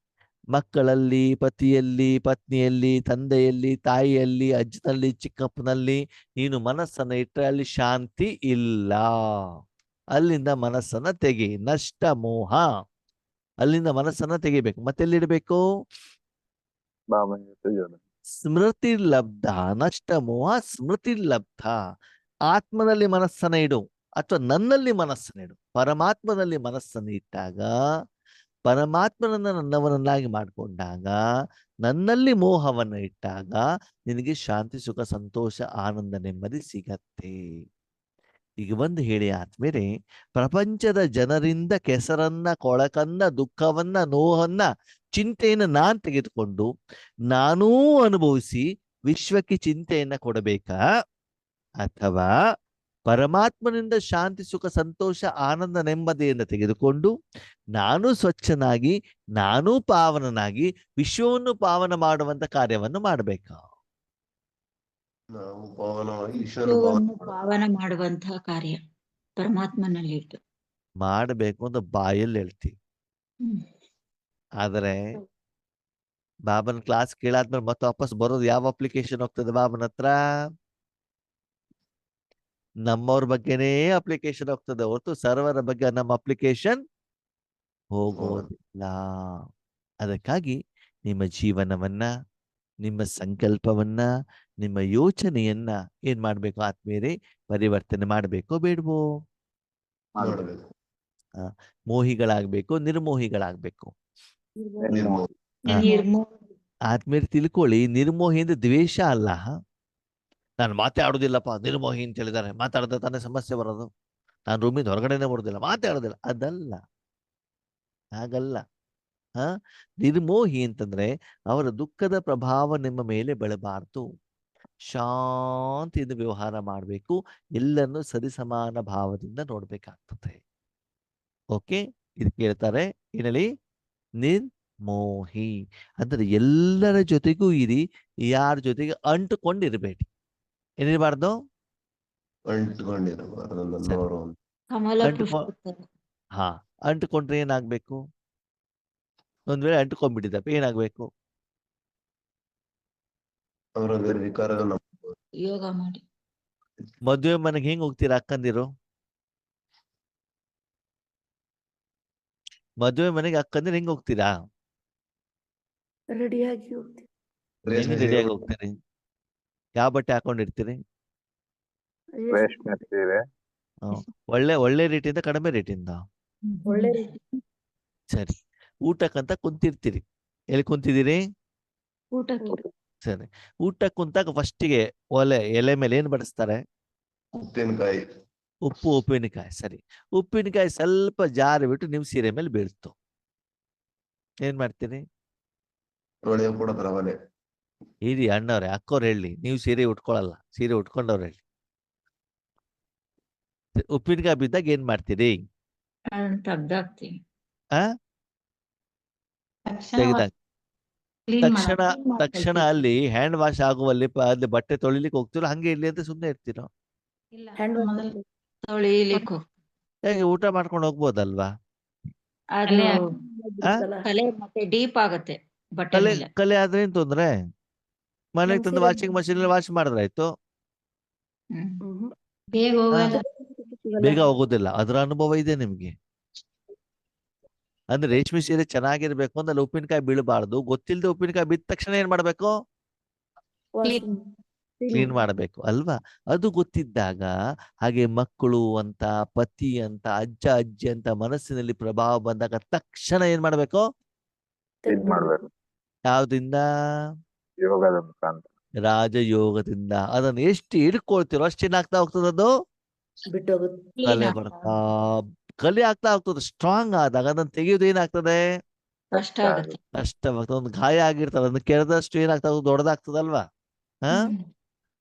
ಮಕ್ಕಳಲ್ಲಿ, ಪತಿಯಲ್ಲಿ, ಪತ್ನಿಯಲ್ಲಿ, ತಂದೆಯಲ್ಲಿ, ತಾಯಿಯಲ್ಲಿ, ಅಜ್ಜನಲ್ಲಿ, ಚಿಕ್ಕಪ್ಪನಲ್ಲಿ ನೀನು ಮನಸ್ಸನ್ನ ಇಟ್ಟರೆ ಅಲ್ಲಿ ಶಾಂತಿ ಇಲ್ಲ. ಅಲ್ಲಿಂದ ಮನಸ್ಸನ್ನ ತೆಗಿ. ನಷ್ಟ ಮೋಹ, ಅಲ್ಲಿಂದ ಮನಸ್ಸನ್ನ ತೆಗಿಬೇಕು. ಮತ್ತೆಲ್ಲಿಡ್ಬೇಕು? ಬಾಬಾ ಜೋಡ. ಸ್ಮೃತಿ ಲಬ್ಧ. ನಷ್ಟ ಮೋಹ ಸ್ಮೃತಿ ಲಬ್ಧ. ಆತ್ಮನಲ್ಲಿ ಮನಸ್ಸನ್ನ ಇಡು. ಅಥವಾ ನನ್ನಲ್ಲಿ ಮನಸ್ಸನ್ನಿಡು. ಪರಮಾತ್ಮನಲ್ಲಿ ಮನಸ್ಸನ್ನು ಇಟ್ಟಾಗ, ಪರಮಾತ್ಮನನ್ನ ನನ್ನವನನ್ನಾಗಿ ಮಾಡಿಕೊಂಡಾಗ, ನನ್ನಲ್ಲಿ ಮೋಹವನ್ನು ಇಟ್ಟಾಗ ನಿನಗೆ ಶಾಂತಿ, ಸುಖ, ಸಂತೋಷ, ಆನಂದ, ನೆಮ್ಮದಿ ಸಿಗತ್ತೆ. ಈಗ ಒಂದು ಹೇಳಿ ಆದ್ಮೇಲೆ, ಪ್ರಪಂಚದ ಜನರಿಂದ ಕೆಸರನ್ನ, ಕೊಳಕನ್ನ, ದುಃಖವನ್ನ, ನೋವನ್ನ, ಚಿಂತೆಯನ್ನು ನಾನ್ ತೆಗೆದುಕೊಂಡು ನಾನೂ ಅನುಭವಿಸಿ ವಿಶ್ವಕ್ಕೆ ಚಿಂತೆಯನ್ನ ಕೊಡಬೇಕಾ? ಅಥವಾ ಪರಮಾತ್ಮನಿಂದ ಶಾಂತಿ, ಸುಖ, ಸಂತೋಷ, ಆನಂದ, ನೆಮ್ಮದಿಯನ್ನು ತೆಗೆದುಕೊಂಡು ನಾನು ಸ್ವಚ್ಛನಾಗಿ, ನಾನೂ ಪಾವನನಾಗಿ ವಿಶ್ವವನ್ನು ಪಾವನ ಮಾಡುವಂತ ಕಾರ್ಯವನ್ನು ಮಾಡಬೇಕಾ? ನಾವು ಪಾವನವಾಗಿ ಈಶ್ವರ ವಿಶ್ವವನ್ನು ಪಾವನ ಮಾಡುವಂತಹ ಕಾರ್ಯ ಪರಮಾತ್ಮನಲ್ಲಿ ಇಟ್ಟು. ಮಾಡಬೇಕು ಅಂತ ಬಾಯಲ್ಲಿ ಹೇಳ್ತೀವಿ, ಆದರೆ ಬಾಬನ ಕ್ಲಾಸ್ ಕೇಳಾದ್ಮೇಲೆ ಮತ್ತೆ ವಾಪಸ್ ಬರೋದು ಯಾವ ಅಪ್ಲಿಕೇಶನ್ ಹೋಗ್ತದೆ ಬಾಬನ ಹತ್ರ? ನಮ್ಮವ್ರ ಬಗ್ಗೆನೇ ಅಪ್ಲಿಕೇಶನ್ ಹೋಗ್ತದೆ ಹೊರತು ಸರ್ವರ ಬಗ್ಗೆ ನಮ್ಮ ಅಪ್ಲಿಕೇಶನ್ ಹೋಗೋದಿಲ್ಲ. ಅದಕ್ಕಾಗಿ ನಿಮ್ಮ ಜೀವನವನ್ನ, ನಿಮ್ಮ ಸಂಕಲ್ಪವನ್ನ, ನಿಮ್ಮ ಯೋಚನೆಯನ್ನ ಏನ್ ಮಾಡ್ಬೇಕು ಆತ್ಮೀಯರೇ? ಪರಿವರ್ತನೆ ಮಾಡ್ಬೇಕೋ ಬೇಡವೋ? ಮಾಡಬೇಕು. ಮೋಹಿಗಳಾಗ್ಬೇಕು, ನಿರ್ಮೋಹಿಗಳಾಗ್ಬೇಕು. ನಿರ್ಮೋಹ. ಆದ್ಮೇಲೆ ತಿಳ್ಕೊಳ್ಳಿ, ನಿರ್ಮೋಹಿ ಅಂದ್ರೆ ದ್ವೇಷ ಅಲ್ಲ. ನಾನು ಮಾತಾಡೋದಿಲ್ಲಪ್ಪ, ನಿರ್ಮೋಹಿ ಅಂತ ಹೇಳಿದಾರೆ, ಮಾತಾಡದ ತಾನೇ ಸಮಸ್ಯೆ ಬರೋದು, ನಾನು ರೂಮಿಂದ ಹೊರಗಡೆನೆ ಬರೋದಿಲ್ಲ, ಮಾತಾಡೋದಿಲ್ಲ, ಅದಲ್ಲ, ಹಾಗಲ್ಲ. ನಿರ್ಮೋಹಿ ಅಂತಂದ್ರೆ ಅವರ ದುಃಖದ ಪ್ರಭಾವ ನಿಮ್ಮ ಮೇಲೆ ಬೆಳಬಾರ್ದು. ಶಾಂತಿಯಿಂದ ವ್ಯವಹಾರ ಮಾಡಬೇಕು, ಎಲ್ಲರನ್ನು ಸರಿಸಮಾನ ಭಾವದಿಂದ ನೋಡ್ಬೇಕಾಗ್ತದೆ. ಓಕೆ, ಇದು ಕೇಳ್ತಾರೆ ಏನಲ್ಲಿ? ನಿರ್ಮೋಹಿ ಅಂದ್ರೆ ಎಲ್ಲರ ಜೊತೆಗೂ ಇರಿ, ಯಾರ ಜೊತೆಗೆ ಅಂಟುಕೊಂಡಿರ್ಬೇಡಿ. ಏನಿರಬಾರ್ದು? ಅಂಟುಕೊಂಡಿರಬಾರದು ನನ್ನವರು ಅಂತ. ಕಮಲ ಅಂಟುಕೊ- ಪುಷ್ಪ ಹಾ, ಅಂಟುಕೊಂಡ್ರೆ ಏನಾಗ್ಬೇಕು? ಒಂದ್ ವೇಳೆ ಅಂಟುಕೊಂಡ್ಬಿಟ್ಟಿದ್ದಪ್ಪ ಏನಾಗ್ಬೇಕು? ಅವರ ವಿಕಾರ ಯೋಗ ಮಾಡಿ. ಮದುವೆ ಮನೆಗೆ ಹೆಂಗ್ ಹೋಗ್ತೀರಾ ಅಕ್ಕಂದಿರು? ಮದುವೆ ಮನೆಗೆ ಅಕ್ಕಂದಿರು ಹೆಂಗ್ ಹೋಗ್ತೀರಾ? ರೆಡಿಯಾಗಿ ಹೋಗ್ತೀವಿ. ಹೆಂಗ್ ರೆಡಿಯಾಗಿ ಹೋಗ್ತೀರಿ? ಯಾವ ಬಟ್ಟೆ ಹಾಕೊಂಡಿರ್ತೀರಿ? ರೇಷ್ಮೆ ಸೀರೆ. ಒಳ್ಳೆ ರೇಟಿಂದ ಕಡಿಮೆ ರೇಟಿಂದ? ಒಳ್ಳೆ ಸರಿ. ಊಟಕ್ಕಂತ ಕುಂತಿರ್ತೀರಿ, ಎಲ್ಲಿ ಕುಂತಿದ್ದೀರಿ? ಊಟಕ್ಕೆ ಸರಿ. ಊಟ ಕುಂತಾಗ ಫಸ್ಟಿಗೆ ಎಲೆ ಮೇಲೆ ಏನ್ ಬಡಿಸ್ತಾರೆ? ಉಪ್ಪಿನಕಾಯಿ. ಉಪ್ಪು, ಉಪ್ಪಿನಕಾಯಿ. ಸರಿ, ಉಪ್ಪಿನಕಾಯಿ ಸ್ವಲ್ಪ ಜಾರಿ ಬಿಟ್ಟು ನಿಮ್ ಸೀರೆ ಮೇಲೆ ಬೀಳ್ತು, ಏನ್ ಮಾಡ್ತೀರಿ? ಒಳ್ಳೆಯ ಕೊಡತ್ರ ಅವನೇ. ಇರಿ ಅಣ್ಣವ್ರೆ, ಅಕ್ಕೋರ್ ಹೇಳಿ, ನೀವು ಸೀರೆ ಉಟ್ಕೊಳಲ್ಲ, ಸೀರೆ ಉಟ್ಕೊಂಡವ್ರು ಹೇಳಿ. ಉಪ್ಪಿನಕಾಯಿ ಬಿದ್ದಾಗ ಏನ್ ಮಾಡ್ತೀರಿ? ತೆಗ್ದಾಕ್ತಿವಿ. ಆ ತೆಗ್ದಾಗ ತಕ್ಷಣ ಅಲ್ಲಿ ಹ್ಯಾಂಡ್ ವಾಶ್ ಆಗುವಲ್ಲಿ ಅಲ್ಲಿ ಬಟ್ಟೆ ತೊಳಿಲಿಕ್ಕೆ ಹೋಗ್ತಿರೋ, ಹಂಗೆ ಇರ್ಲಿ ಅಂತ ಸುಮ್ಮನೆ ಇರ್ತೀರೋ? ತೊಳಿಲಿಕ್ಕೆ ಹೇಗೆ ಊಟ ಮಾಡ್ಕೊಂಡು ಹೋಗ್ಬೋದಲ್ವಾ? ಅದು ಆ? ಕಲೆ ಮತ್ತೆ ಡೀಪ್ ಆಗತ್ತೆ ಬಟ್ಟೆ ಕಲೆ ಮೇಲೆ. ಕಲೆ ಆದ್ರೆ ಏನ್ ತೊಂದ್ರೆ? ಮನೆಗೆ ತಂದು ವಾಷಿಂಗ್ ಮಷೀನ್ ಅಲ್ಲಿ ವಾಶ್ ಮಾಡಿದ್ರಾಯ್ತು. ಬೇಗ ಹೋಗಲ್ಲ. ಬೇಗ ಹೋಗೋದಿಲ್ಲ, ಅದರ ಅನುಭವ ಇದೆ ನಿಮ್ಗೆ. ಅಂದ್ರೆ ರೇಷ್ಮೆ ಸೀರೆ ಚೆನ್ನಾಗಿರ್ಬೇಕು ಅಂದ್ರೆ ಅಲ್ಲಿ ಉಪ್ಪಿನಕಾಯಿ ಬೀಳಬಾರ್ದು. ಗೊತ್ತಿಲ್ಲದೆ ಉಪ್ಪಿನಕಾಯಿ ಬಿದ್ದ ತಕ್ಷಣ ಏನ್ ಮಾಡ್ಬೇಕು? ಕ್ಲೀನ್ ಮಾಡಬೇಕು ಅಲ್ವಾ? ಅದು ಗೊತ್ತಿದ್ದಾಗ, ಹಾಗೆ ಮಕ್ಕಳು ಅಂತ, ಪತಿ ಅಂತ, ಅಜ್ಜ ಅಜ್ಜಿ ಅಂತ ಮನಸ್ಸಿನಲ್ಲಿ ಪ್ರಭಾವ ಬಂದಾಗ ತಕ್ಷಣ ಏನ್ ಮಾಡ್ಬೇಕು? ಇದ್ ಮಾಡ್ಬೇಕು. ಯಾವ್ದಿಂದ? ಯೋಗದ ಮುಖಾಂತರ. ರಾಜಯೋಗದಿಂದ. ಅದನ್ನು ಎಷ್ಟು ಹಿಡ್ಕೊಳ್ತಿರೋ ಅಷ್ಟೇನಾಗ್ತಾ ಹೋಗ್ತದೆ, ಅದು ಬಿಟ್ಟೋಗುತ್ತೆ. ಕಲೆ ಬರ್ತಾ ಕಲೆ ಆಗ್ತಾ ಹೋಗ್ತದೆ. ಸ್ಟ್ರಾಂಗ್ ಆದಾಗ ಅದನ್ನ ತೆಗೆಯೋದು ಏನಾಗ್ತದೆ? ಕಷ್ಟ ಆಗತ್ತೆ. ಕಷ್ಟವಾಗ್ತದೆ. ಒಂದು ಗಾಯ ಆಗಿರ್ತದೆ, ಅದನ್ನ ಕೆರೆದಷ್ಟು ಏನಾಗ್ತಾ ದೊಡ್ಡದಾಗ್ತದಲ್ವಾ?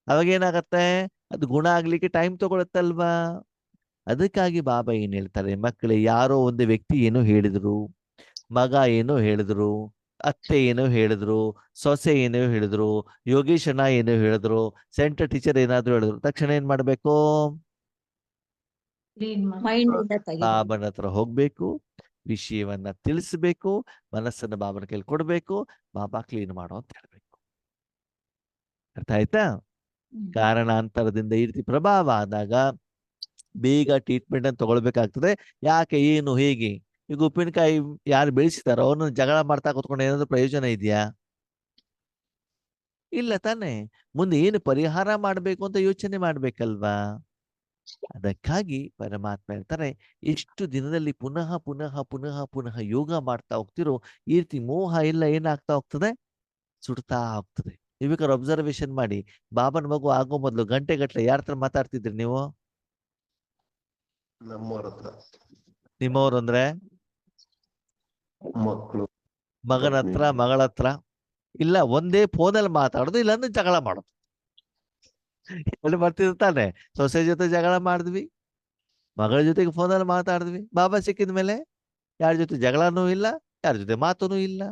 ಅವಾಗ ಏನಾಗತ್ತೆ? ಅದು ಗುಣ ಆಗ್ಲಿಕ್ಕೆ ಟೈಮ್ ತಗೊಳತ್ತಲ್ವಾ? ಅದಕ್ಕಾಗಿ ಬಾಬಾ ಏನ್ ಹೇಳ್ತಾರೆ, ಮಕ್ಕಳೇ, ಯಾರೋ ಒಂದು ವ್ಯಕ್ತಿ ಏನೋ ಹೇಳಿದ್ರು, ಮಗ ಏನೋ ಹೇಳಿದ್ರು, ಅತ್ತೆ ಏನೋ ಹೇಳಿದ್ರು, ಸೊಸೆ ಏನೋ ಹೇಳಿದ್ರು, ಯೋಗೇಶಣ್ಣ ಏನೋ ಹೇಳಿದ್ರು, ಸೆಂಟರ್ ಟೀಚರ್ ಏನಾದ್ರು ಹೇಳಿದ್ರು, ತಕ್ಷಣ ಏನ್ ಮಾಡ್ಬೇಕು? ಮೈಂಡ್ ಇಂದ ತೆಗಿ. ಬಾಬನ ಹತ್ರ ಹೋಗ್ಬೇಕು, ವಿಷಯವನ್ನ ತಿಳಿಸ್ಬೇಕು, ಮನಸ್ಸನ್ನ ಬಾಬನ ಕೈಲಿ ಕೊಡ್ಬೇಕು, ಬಾಬಾ ಕ್ಲೀನ್ ಮಾಡೋ ಅಂತ ಹೇಳ್ಬೇಕು. ಅರ್ಥ ಆಯ್ತಾ? ಕಾರಣಾಂತರದಿಂದ ಈ ರೀತಿ ಪ್ರಭಾವ ಆದಾಗ ಬೇಗ ಟ್ರೀಟ್ಮೆಂಟ್ ಅನ್ನು ತಗೊಳ್ಬೇಕಾಗ್ತದೆ. ಯಾಕೆ, ಏನು, ಹೇಗೆ? ಈಗ ಉಪ್ಪಿನಕಾಯಿ ಯಾರು ಬೆಳೆಸಿದಾರೋ ಅವ್ರನ್ನ ಜಗಳ ಮಾಡ್ತಾ ಕೂತ್ಕೊಂಡು ಏನಾದ್ರು ಪ್ರಯೋಜನ ಇದೆಯಾ? ಇಲ್ಲ ತಾನೆ. ಮುಂದೆ ಏನು ಪರಿಹಾರ ಮಾಡ್ಬೇಕು ಅಂತ ಯೋಚನೆ ಮಾಡ್ಬೇಕಲ್ವಾ? ಅದಕ್ಕಾಗಿ ಪರಮಾತ್ಮ ಹೇಳ್ತಾರೆ, ಎಷ್ಟು ದಿನದಲ್ಲಿ ಪುನಃ ಪುನಃ ಪುನಃ ಪುನಃ ಯೋಗ ಮಾಡ್ತಾ ಹೋಗ್ತಿರೋ ಈ ರೀತಿ ಮೋಹ ಎಲ್ಲ ಏನಾಗ್ತಾ ಹೋಗ್ತದೆ, ಸುಡ್ತಾ ಹೋಗ್ತದೆ. ನೀವ್ ಅಬ್ಸರ್ವೇಷನ್ ಮಾಡಿ, ಬಾಬನ ಮಗು ಆಗೋ ಮೊದ್ಲು ಗಂಟೆಗಟ್ಲೆ ಯಾರ ಹತ್ರ ಮಾತಾಡ್ತಿದ್ರಿ ನೀವು? ನಮ್ಮವ್ರ ಹತ್ರ ನಿಮ್ಮವ್ರು ಅಂದ್ರೆ ಮಕ್ಕಳು, ಮಗನ ಹತ್ರ, ಮಗಳ ಹತ್ರ, ಇಲ್ಲ ಒಂದೇ ಫೋನಲ್ಲಿ ಮಾತಾಡೋದು, ಇಲ್ಲಾಂದ್ರೆ ಜಗಳ ಮಾಡೋದು. ಎಲ್ಲಿ ಬರ್ತಿರ್ತಾನೆ, ಸೊಸೆ ಜೊತೆ ಜಗಳ ಮಾಡಿದ್ವಿ, ಮಗಳ ಜೊತೆಗೆ ಫೋನಲ್ಲಿ ಮಾತಾಡಿದ್ವಿ. ಬಾಬಾ ಸಿಕ್ಕಿದ ಮೇಲೆ ಯಾರ ಜೊತೆ ಜಗಳನೂ ಇಲ್ಲ, ಯಾರ ಜೊತೆ ಮಾತೂ ಇಲ್ಲ.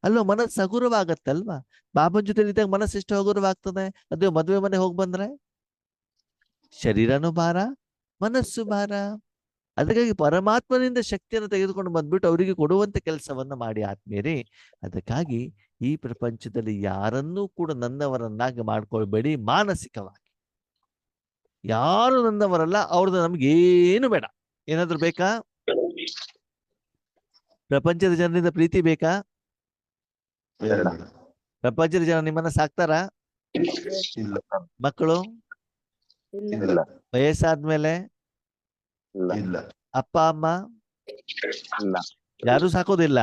ಅಲ್ಲೋ ಮನಸ್ಸು ಹಗುರವಾಗತ್ತಲ್ವಾ? ಬಾಬನ ಜೊತೆ ಇದ್ದಾಗ ಮನಸ್ಸು ಎಷ್ಟು ಹಗುರವಾಗ್ತದೆ. ಅದು ಮದುವೆ ಮನೆ ಹೋಗಿ ಬಂದ್ರೆ ಶರೀರನೂ ಭಾರ, ಮನಸ್ಸು ಭಾರ. ಅದಕ್ಕಾಗಿ ಪರಮಾತ್ಮನಿಂದ ಶಕ್ತಿಯನ್ನು ತೆಗೆದುಕೊಂಡು ಬಂದ್ಬಿಟ್ಟು ಅವರಿಗೆ ಕೊಡುವಂತ ಕೆಲಸವನ್ನ ಮಾಡಿ ಆತ್ಮೀಯರೇ. ಅದಕ್ಕಾಗಿ ಈ ಪ್ರಪಂಚದಲ್ಲಿ ಯಾರನ್ನೂ ಕೂಡ ನನ್ನವರನ್ನಾಗಿ ಮಾಡ್ಕೊಳ್ಬೇಡಿ. ಮಾನಸಿಕವಾಗಿ ಯಾರು ನನ್ನವರಲ್ಲ, ಅವ್ರದ್ದು ನಮ್ಗೇನು ಬೇಡ. ಏನಾದ್ರು ಬೇಕಾ? ಪ್ರಪಂಚದ ಜನರಿಂದ ಪ್ರೀತಿ ಬೇಕಾ? ಬೇಡ. ಪ್ರಪಂಚದ ಜನ ನಿಮ್ಮನ್ನ ಸಾಕ್ತಾರಾ? ಇಲ್ಲ ಮಕ್ಕಳು ಇಲ್ಲ ಇಲ್ಲ ವಯಸ್ಸಾದ್ಮೇಲೆ ಇಲ್ಲ ಇಲ್ಲ ಅಪ್ಪ ಅಮ್ಮ ಇಲ್ಲ ಯಾರು ಸಾಕೋದಿಲ್ಲ.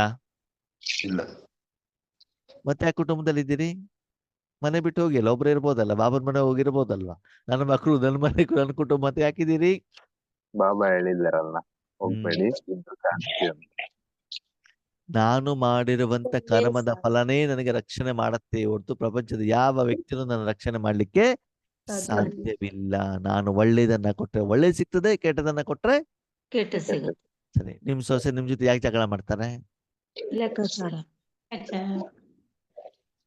ಇಲ್ಲ ಮತ್ತೆ ಆ ಕುಟುಂಬದಲ್ಲಿ ಇದ್ದೀರಿ? ಮನೆ ಬಿಟ್ಟು ಹೋಗಿಲ್ಲ, ಒಬ್ರು ಇರ್ಬೋದಲ್ಲ, ಬಾಬನ ಮನೆ ಹೋಗಿರ್ಬೋದಲ್ವಾ? ನನ್ನ ಮಕ್ಕಳು, ನನ್ನ ಮನೆ, ನನ್ನ ಕುಟುಂಬ ಅಂತ ಯಾಕಿದ್ದೀರಿ? ಬಾಬಾ ಹೇಳಿದ್ದಾರಲ್ಲ, ಹೋಗ್ಬೇಡಿ ಇದ್ದು ಶಾಂತಿ ಅಂತ. ನಾನು ಮಾಡಿರುವಂತ ಕರ್ಮದ ಫಲನೇ ನನಗೆ ರಕ್ಷಣೆ ಮಾಡತ್ತೆ ಹೊರತು ಪ್ರಪಂಚದ ಯಾವ ವ್ಯಕ್ತಿನೂ ನನ್ನ ರಕ್ಷಣೆ ಮಾಡ್ಲಿಕ್ಕೆ ಸಾಧ್ಯವಿಲ್ಲ. ನಾನು ಒಳ್ಳೇದನ್ನ ಕೊಟ್ರೆ ಒಳ್ಳೆ ಸಿಗ್ತದೆ, ಕೆಟ್ಟದನ್ನ ಕೊಟ್ರೆ ಕೆಟ್ಟ ಸಿಗುತ್ತೆ. ಸರಿ. ನಿಮ್ ಸೊಸೆ ನಿಮ್ ಜೊತೆ ಯಾಕೆ ಜಗಳ ಮಾಡ್ತಾರೆ? ಲೆಕ್ಕಾಚಾರ.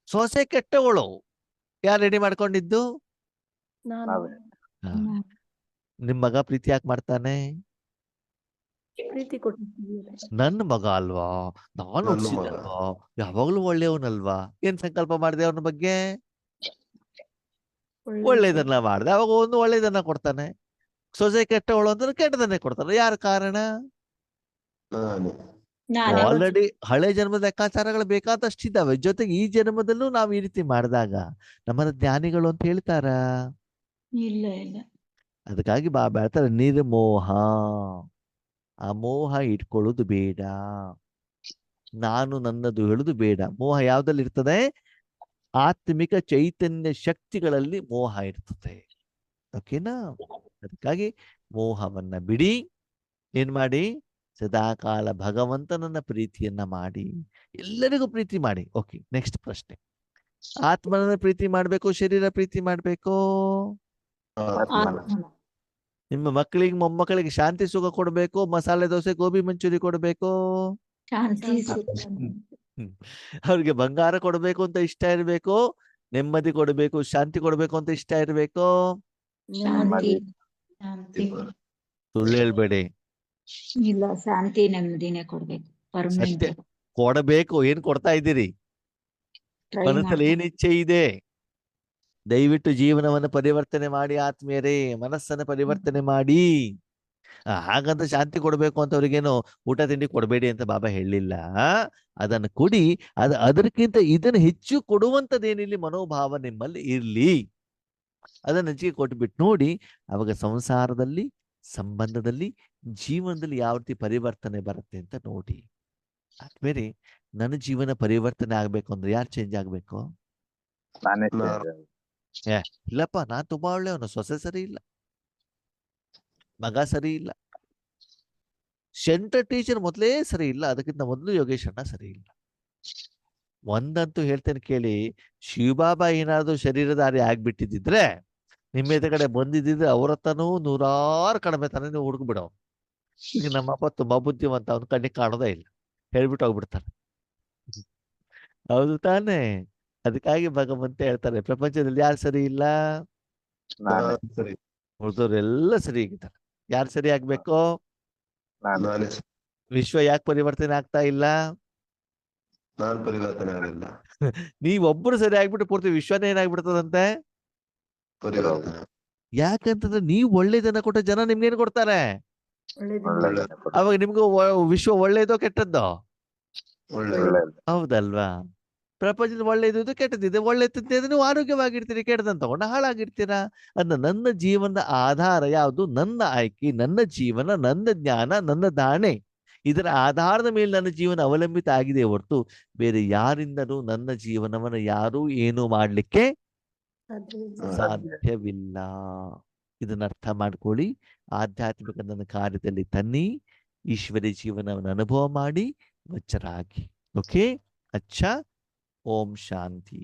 ಸೊಸೆ ಕೆಟ್ಟವಳು, ಯಾರು ರೆಡಿ ಮಾಡ್ಕೊಂಡಿದ್ದು? ನಾನು ನಾವೇ ಹಾ. ನಿಮ್ ಮಗ ಪ್ರೀತಿ ಯಾಕೆ ಮಾಡ್ತಾನೆ? ಪ್ರೀತಿ ಕೊಟ್ಟಿದ್ದೀವಿ. ನನ್ನ ಮಗ ಅಲ್ವಾ, ನಾನು ನನ್ನ ಮಗ. ಹುಟ್ಟಿಸಿದಲ್ವಾ, ಯಾವಾಗ್ಲೂ ಒಳ್ಳೆಯವನಲ್ವಾ? ಏನ್ ಸಂಕಲ್ಪ ಮಾಡಿದೆ ಅವನ ಬಗ್ಗೆ? ಒಳ್ಳೇದನ್ನ ಮಾಡ್ದೆ, ಅವಾಗ ಒಂದು ಒಳ್ಳೇದನ್ನ ಕೊಡ್ತಾನೆ. ಸೊಸೆ ಕೆಟ್ಟವಳು ಅಂದ್ರೆ ಕೆಟ್ಟದನ್ನೇ ಕೊಡ್ತಾನೆ. ಯಾರ ಕಾರಣ? ನಾನು ನಾನೇ ಆಲ್ರೆಡಿ ಹಳೆ ಜನ್ಮದ ಲೆಕ್ಕಾಚಾರಗಳು ಬೇಕಾದಷ್ಟಿದ್ದಾವೆ. ಜೊತೆಗೆ ಈ ಜನ್ಮದಲ್ಲೂ ನಾವು ಈ ರೀತಿ ಮಾಡಿದಾಗ ನಮ್ಮನ್ನ ಜ್ಞಾನಿಗಳು ಅಂತ ಹೇಳ್ತಾರ? ಇಲ್ಲ ಇಲ್ಲ. ಅದಕ್ಕಾಗಿ ಬಾಬಾ ಹೇಳ್ತಾರೆ, ನಿರ್ಮೋಹ. ಅಮೋಹ ಇಟ್ಕೊಳ್ಳೋದು ಬೇಡ, ನಾನು ನನ್ನದು ಹೇಳುದು ಬೇಡ. ಮೋಹ ಯಾವ್ದಲ್ಲಿ ಇರ್ತದೆ? ಆತ್ಮಿಕ ಚೈತನ್ಯ ಶಕ್ತಿಗಳಲ್ಲಿ ಮೋಹ ಇರ್ತದೆ. ಓಕೆನಾ? ಅದಕ್ಕಾಗಿ ಮೋಹವನ್ನ ಬಿಡಿ. ಏನ್ ಮಾಡಿ? ಸದಾಕಾಲ ಭಗವಂತನನ್ನ ಪ್ರೀತಿಯನ್ನ ಮಾಡಿ, ಎಲ್ಲರಿಗೂ ಪ್ರೀತಿ ಮಾಡಿ. ಓಕೆ, ನೆಕ್ಸ್ಟ್ ಪ್ರಶ್ನೆ. ಆತ್ಮನನ್ನ ಪ್ರೀತಿ ಮಾಡ್ಬೇಕು, ಶರೀರ ಪ್ರೀತಿ ಮಾಡ್ಬೇಕು? ಆತ್ಮನ ನಿಮ್ಮ ಮಕ್ಕಳಿಗೆ, ಮೊಮ್ಮಕ್ಕಳಿಗೆ ಶಾಂತಿ ಸುಖ ಕೊಡ್ಬೇಕು, ಮಸಾಲೆ ದೋಸೆ, ಗೋಬಿ ಮಂಚೂರಿ ಕೊಡ್ಬೇಕು? ಶಾಂತಿ ಸುಖ. ಅವ್ರಿಗೆ ಬಂಗಾರ ಕೊಡ್ಬೇಕು ಅಂತ ಇಷ್ಟ ಇರ್ಬೇಕು, ನೆಮ್ಮದಿ ಕೊಡ್ಬೇಕು, ಶಾಂತಿ ಕೊಡ್ಬೇಕು ಅಂತ ಇಷ್ಟ ಇರ್ಬೇಕು? ಶಾಂತಿ ಶಾಂತಿ. ಸುಳ್ಳು ಹೇಳ್ಬೇಡಿ. ಇಲ್ಲ, ಶಾಂತಿ ನೆಮ್ಮದಿನೇ ಕೊಡ್ಬೇಕು. ಪರ್ಮನೆಂಟ್ ಸತ್ಯ ಕೊಡಬೇಕು. ಏನ್ ಕೊಡ್ತಾ ಇದ್ದೀರಿ? ಟ್ರೈ ಮನಸ್ಸಲ್ಲಿ ಏನ್ ಇಚ್ಛೆ ಇದೆ? ದಯವಿಟ್ಟು ಜೀವನವನ್ನು ಪರಿವರ್ತನೆ ಮಾಡಿ ಆತ್ಮೀಯರೇ, ಮನಸ್ಸನ್ನ ಪರಿವರ್ತನೆ ಮಾಡಿ. ಹಾಗಂತ ಶಾಂತಿ ಕೊಡ್ಬೇಕು ಅಂತ ಅವ್ರಿಗೇನು ಊಟ ತಿಂಡಿ ಕೊಡಬೇಡಿ ಅಂತ ಬಾಬಾ ಹೇಳಿಲ್ಲ. ಅದನ್ನು ಕೊಡಿ. ಅದಕ್ಕಿಂತ ಇದನ್ನು ಹೆಚ್ಚು ಕೊಡುವಂತದ್ದೇನಿಲ್ಲಿ ಮನೋಭಾವ ನಿಮ್ಮಲ್ಲಿ ಇರ್ಲಿ. ಅದನ್ನ ಹೆಚ್ಚಿಗೆ ಕೊಟ್ಬಿಟ್ಟು ನೋಡಿ, ಅವಾಗ ಸಂಸಾರದಲ್ಲಿ, ಸಂಬಂಧದಲ್ಲಿ, ಜೀವನದಲ್ಲಿ ಯಾವ ರೀತಿ ಪರಿವರ್ತನೆ ಬರುತ್ತೆ ಅಂತ ನೋಡಿ. ಆದ್ಮೇಲೆ ನನ್ನ ಜೀವನ ಪರಿವರ್ತನೆ ಆಗ್ಬೇಕು ಅಂದ್ರೆ ಯಾರು ಚೇಂಜ್ ಆಗ್ಬೇಕು? ನಾನೇ ನಾನು. ಇಲ್ಲಪ್ಪ, ನಾನ್ ತುಂಬಾ ಒಳ್ಳೆಯವನು, ಸೊಸೆ ಸರಿ ಇಲ್ಲ, ಮಗ ಸರಿ ಇಲ್ಲ, ಸೆಂಟ್ರಲ್ ಟೀಚರ್ ಮೊದಲೇ ಸರಿ ಇಲ್ಲ, ಅದಕ್ಕಿಂತ ಮೊದಲು ಯೋಗೇಶ್ ಅಣ್ಣ ಸರಿ ಇಲ್ಲ. ಒಂದಂತೂ ಹೇಳ್ತೇನೆ ಕೇಳಿ, ಶಿವಬಾಬಾ ಏನಾದ್ರು ಶರೀರಧಾರಿ ಆಗ್ಬಿಟ್ಟಿದ್ರೆ, ನಿಮ್ಮ ಎದುರುಗಡೆ ಬಂದಿದ್ದಿದ್ರೆ ಅವ್ರ ಹತ್ರನೂ 100 ಕಡಿಮೆ ತಾನೇ ನೀವು ಹುಡುಕ್ಬಿಡೋ. ಈಗ ನಮ್ಮಪ್ಪ ತುಂಬಾ ಬುದ್ಧಿವಂತ, ಅವ್ನ ಕಣ್ಣಿಗೆ ಕಾಣೋದೇ ಇಲ್ಲ, ಹೇಳ್ಬಿಟ್ಟು ಹೋಗ್ಬಿಡ್ತಾನೆ. ಹೌದು ತಾನೇ? ಅದಕ್ಕಾಗಿ ಭಗವಂತ ಹೇಳ್ತಾರೆ, ಪ್ರಪಂಚದಲ್ಲಿ ಯಾರು ಸರಿ ಇಲ್ಲ? ನಾನೇ ಸರಿ ಉಳಿದವರೆಲ್ಲ ಸರಿ ಆಗಿದ್ದಾರೆ. ಯಾರು ಸರಿ ಆಗ್ಬೇಕು? ನಾನೇ ವಿಶ್ವ ಯಾಕೆ ಪರಿವರ್ತನೆ ಆಗ್ತಾ ಇಲ್ಲ? ನಾನು ಪರಿವರ್ತನೆ ಆಗಲಿಲ್ಲ. ನೀವೊಬ್ಬರು ಸರಿ ಆಗ್ಬಿಟ್ಟು ಪೂರ್ತಿ ವಿಶ್ವನೇ ಏನಾಗ್ಬಿಡ್ತದಂತೆ? ಪರಿವರ್ತನೆ ಯಾಕಂತಂದ್ರೆ ನೀವು ಒಳ್ಳೇದನ್ನ ಕೊಟ್ಟ ಜನ ನಿಮ್ಗೇನು ಕೊಡ್ತಾರೆ? ಒಳ್ಳೆದನ್ನೇ ಕೊಡು. ಅವಾಗ ನಿಮ್ಗೂ ವಿಶ್ವ ಒಳ್ಳೇದೋ ಕೆಟ್ಟದ್ದೋ? ಒಳ್ಳೆಯದು. ಒಳ್ಳೆದು. ಹೌದಲ್ವಾ? ಪ್ರಪಂಚದ ಒಳ್ಳೆಯದು ಕೆಟ್ಟದಿದೆ. ಒಳ್ಳೆ ತಿಂತಿದ್ರೆ ನೀವು ಆರೋಗ್ಯವಾಗಿರ್ತೀರಿ, ಕೆಟ್ಟದನ್ನು ತಗೊಂಡು ಹಾಳಾಗಿರ್ತೀರಾ. ಅದನ್ನ ನನ್ನ ಜೀವನದ ಆಧಾರ ಯಾವುದು? ನನ್ನ ಆಯ್ಕೆ, ನನ್ನ ಜೀವನ, ನನ್ನ ಜ್ಞಾನ, ನನ್ನ ದಾಣೆ. ಇದರ ಆಧಾರದ ಮೇಲೆ ನನ್ನ ಜೀವನ ಅವಲಂಬಿತ ಆಗಿದೆ ಹೊರತು ಬೇರೆ ಯಾರಿಂದಲೂ ನನ್ನ ಜೀವನವನ್ನು ಯಾರೂ ಏನು ಮಾಡ್ಲಿಕ್ಕೆ ಸಾಧ್ಯವಿಲ್ಲ. ಇದನ್ನ ಅರ್ಥ ಮಾಡ್ಕೊಳ್ಳಿ. ಆಧ್ಯಾತ್ಮಿಕ ನನ್ನ ಕಾರ್ಯದಲ್ಲಿ ತನ್ನಿ, ಈಶ್ವರಿ ಜೀವನವನ್ನು ಅನುಭವ ಮಾಡಿ ವಚ್ಚರಾಗಿ. ಓಕೆ, ಅಚ್ಚಾ. ಓಂ ಶಾಂತಿ.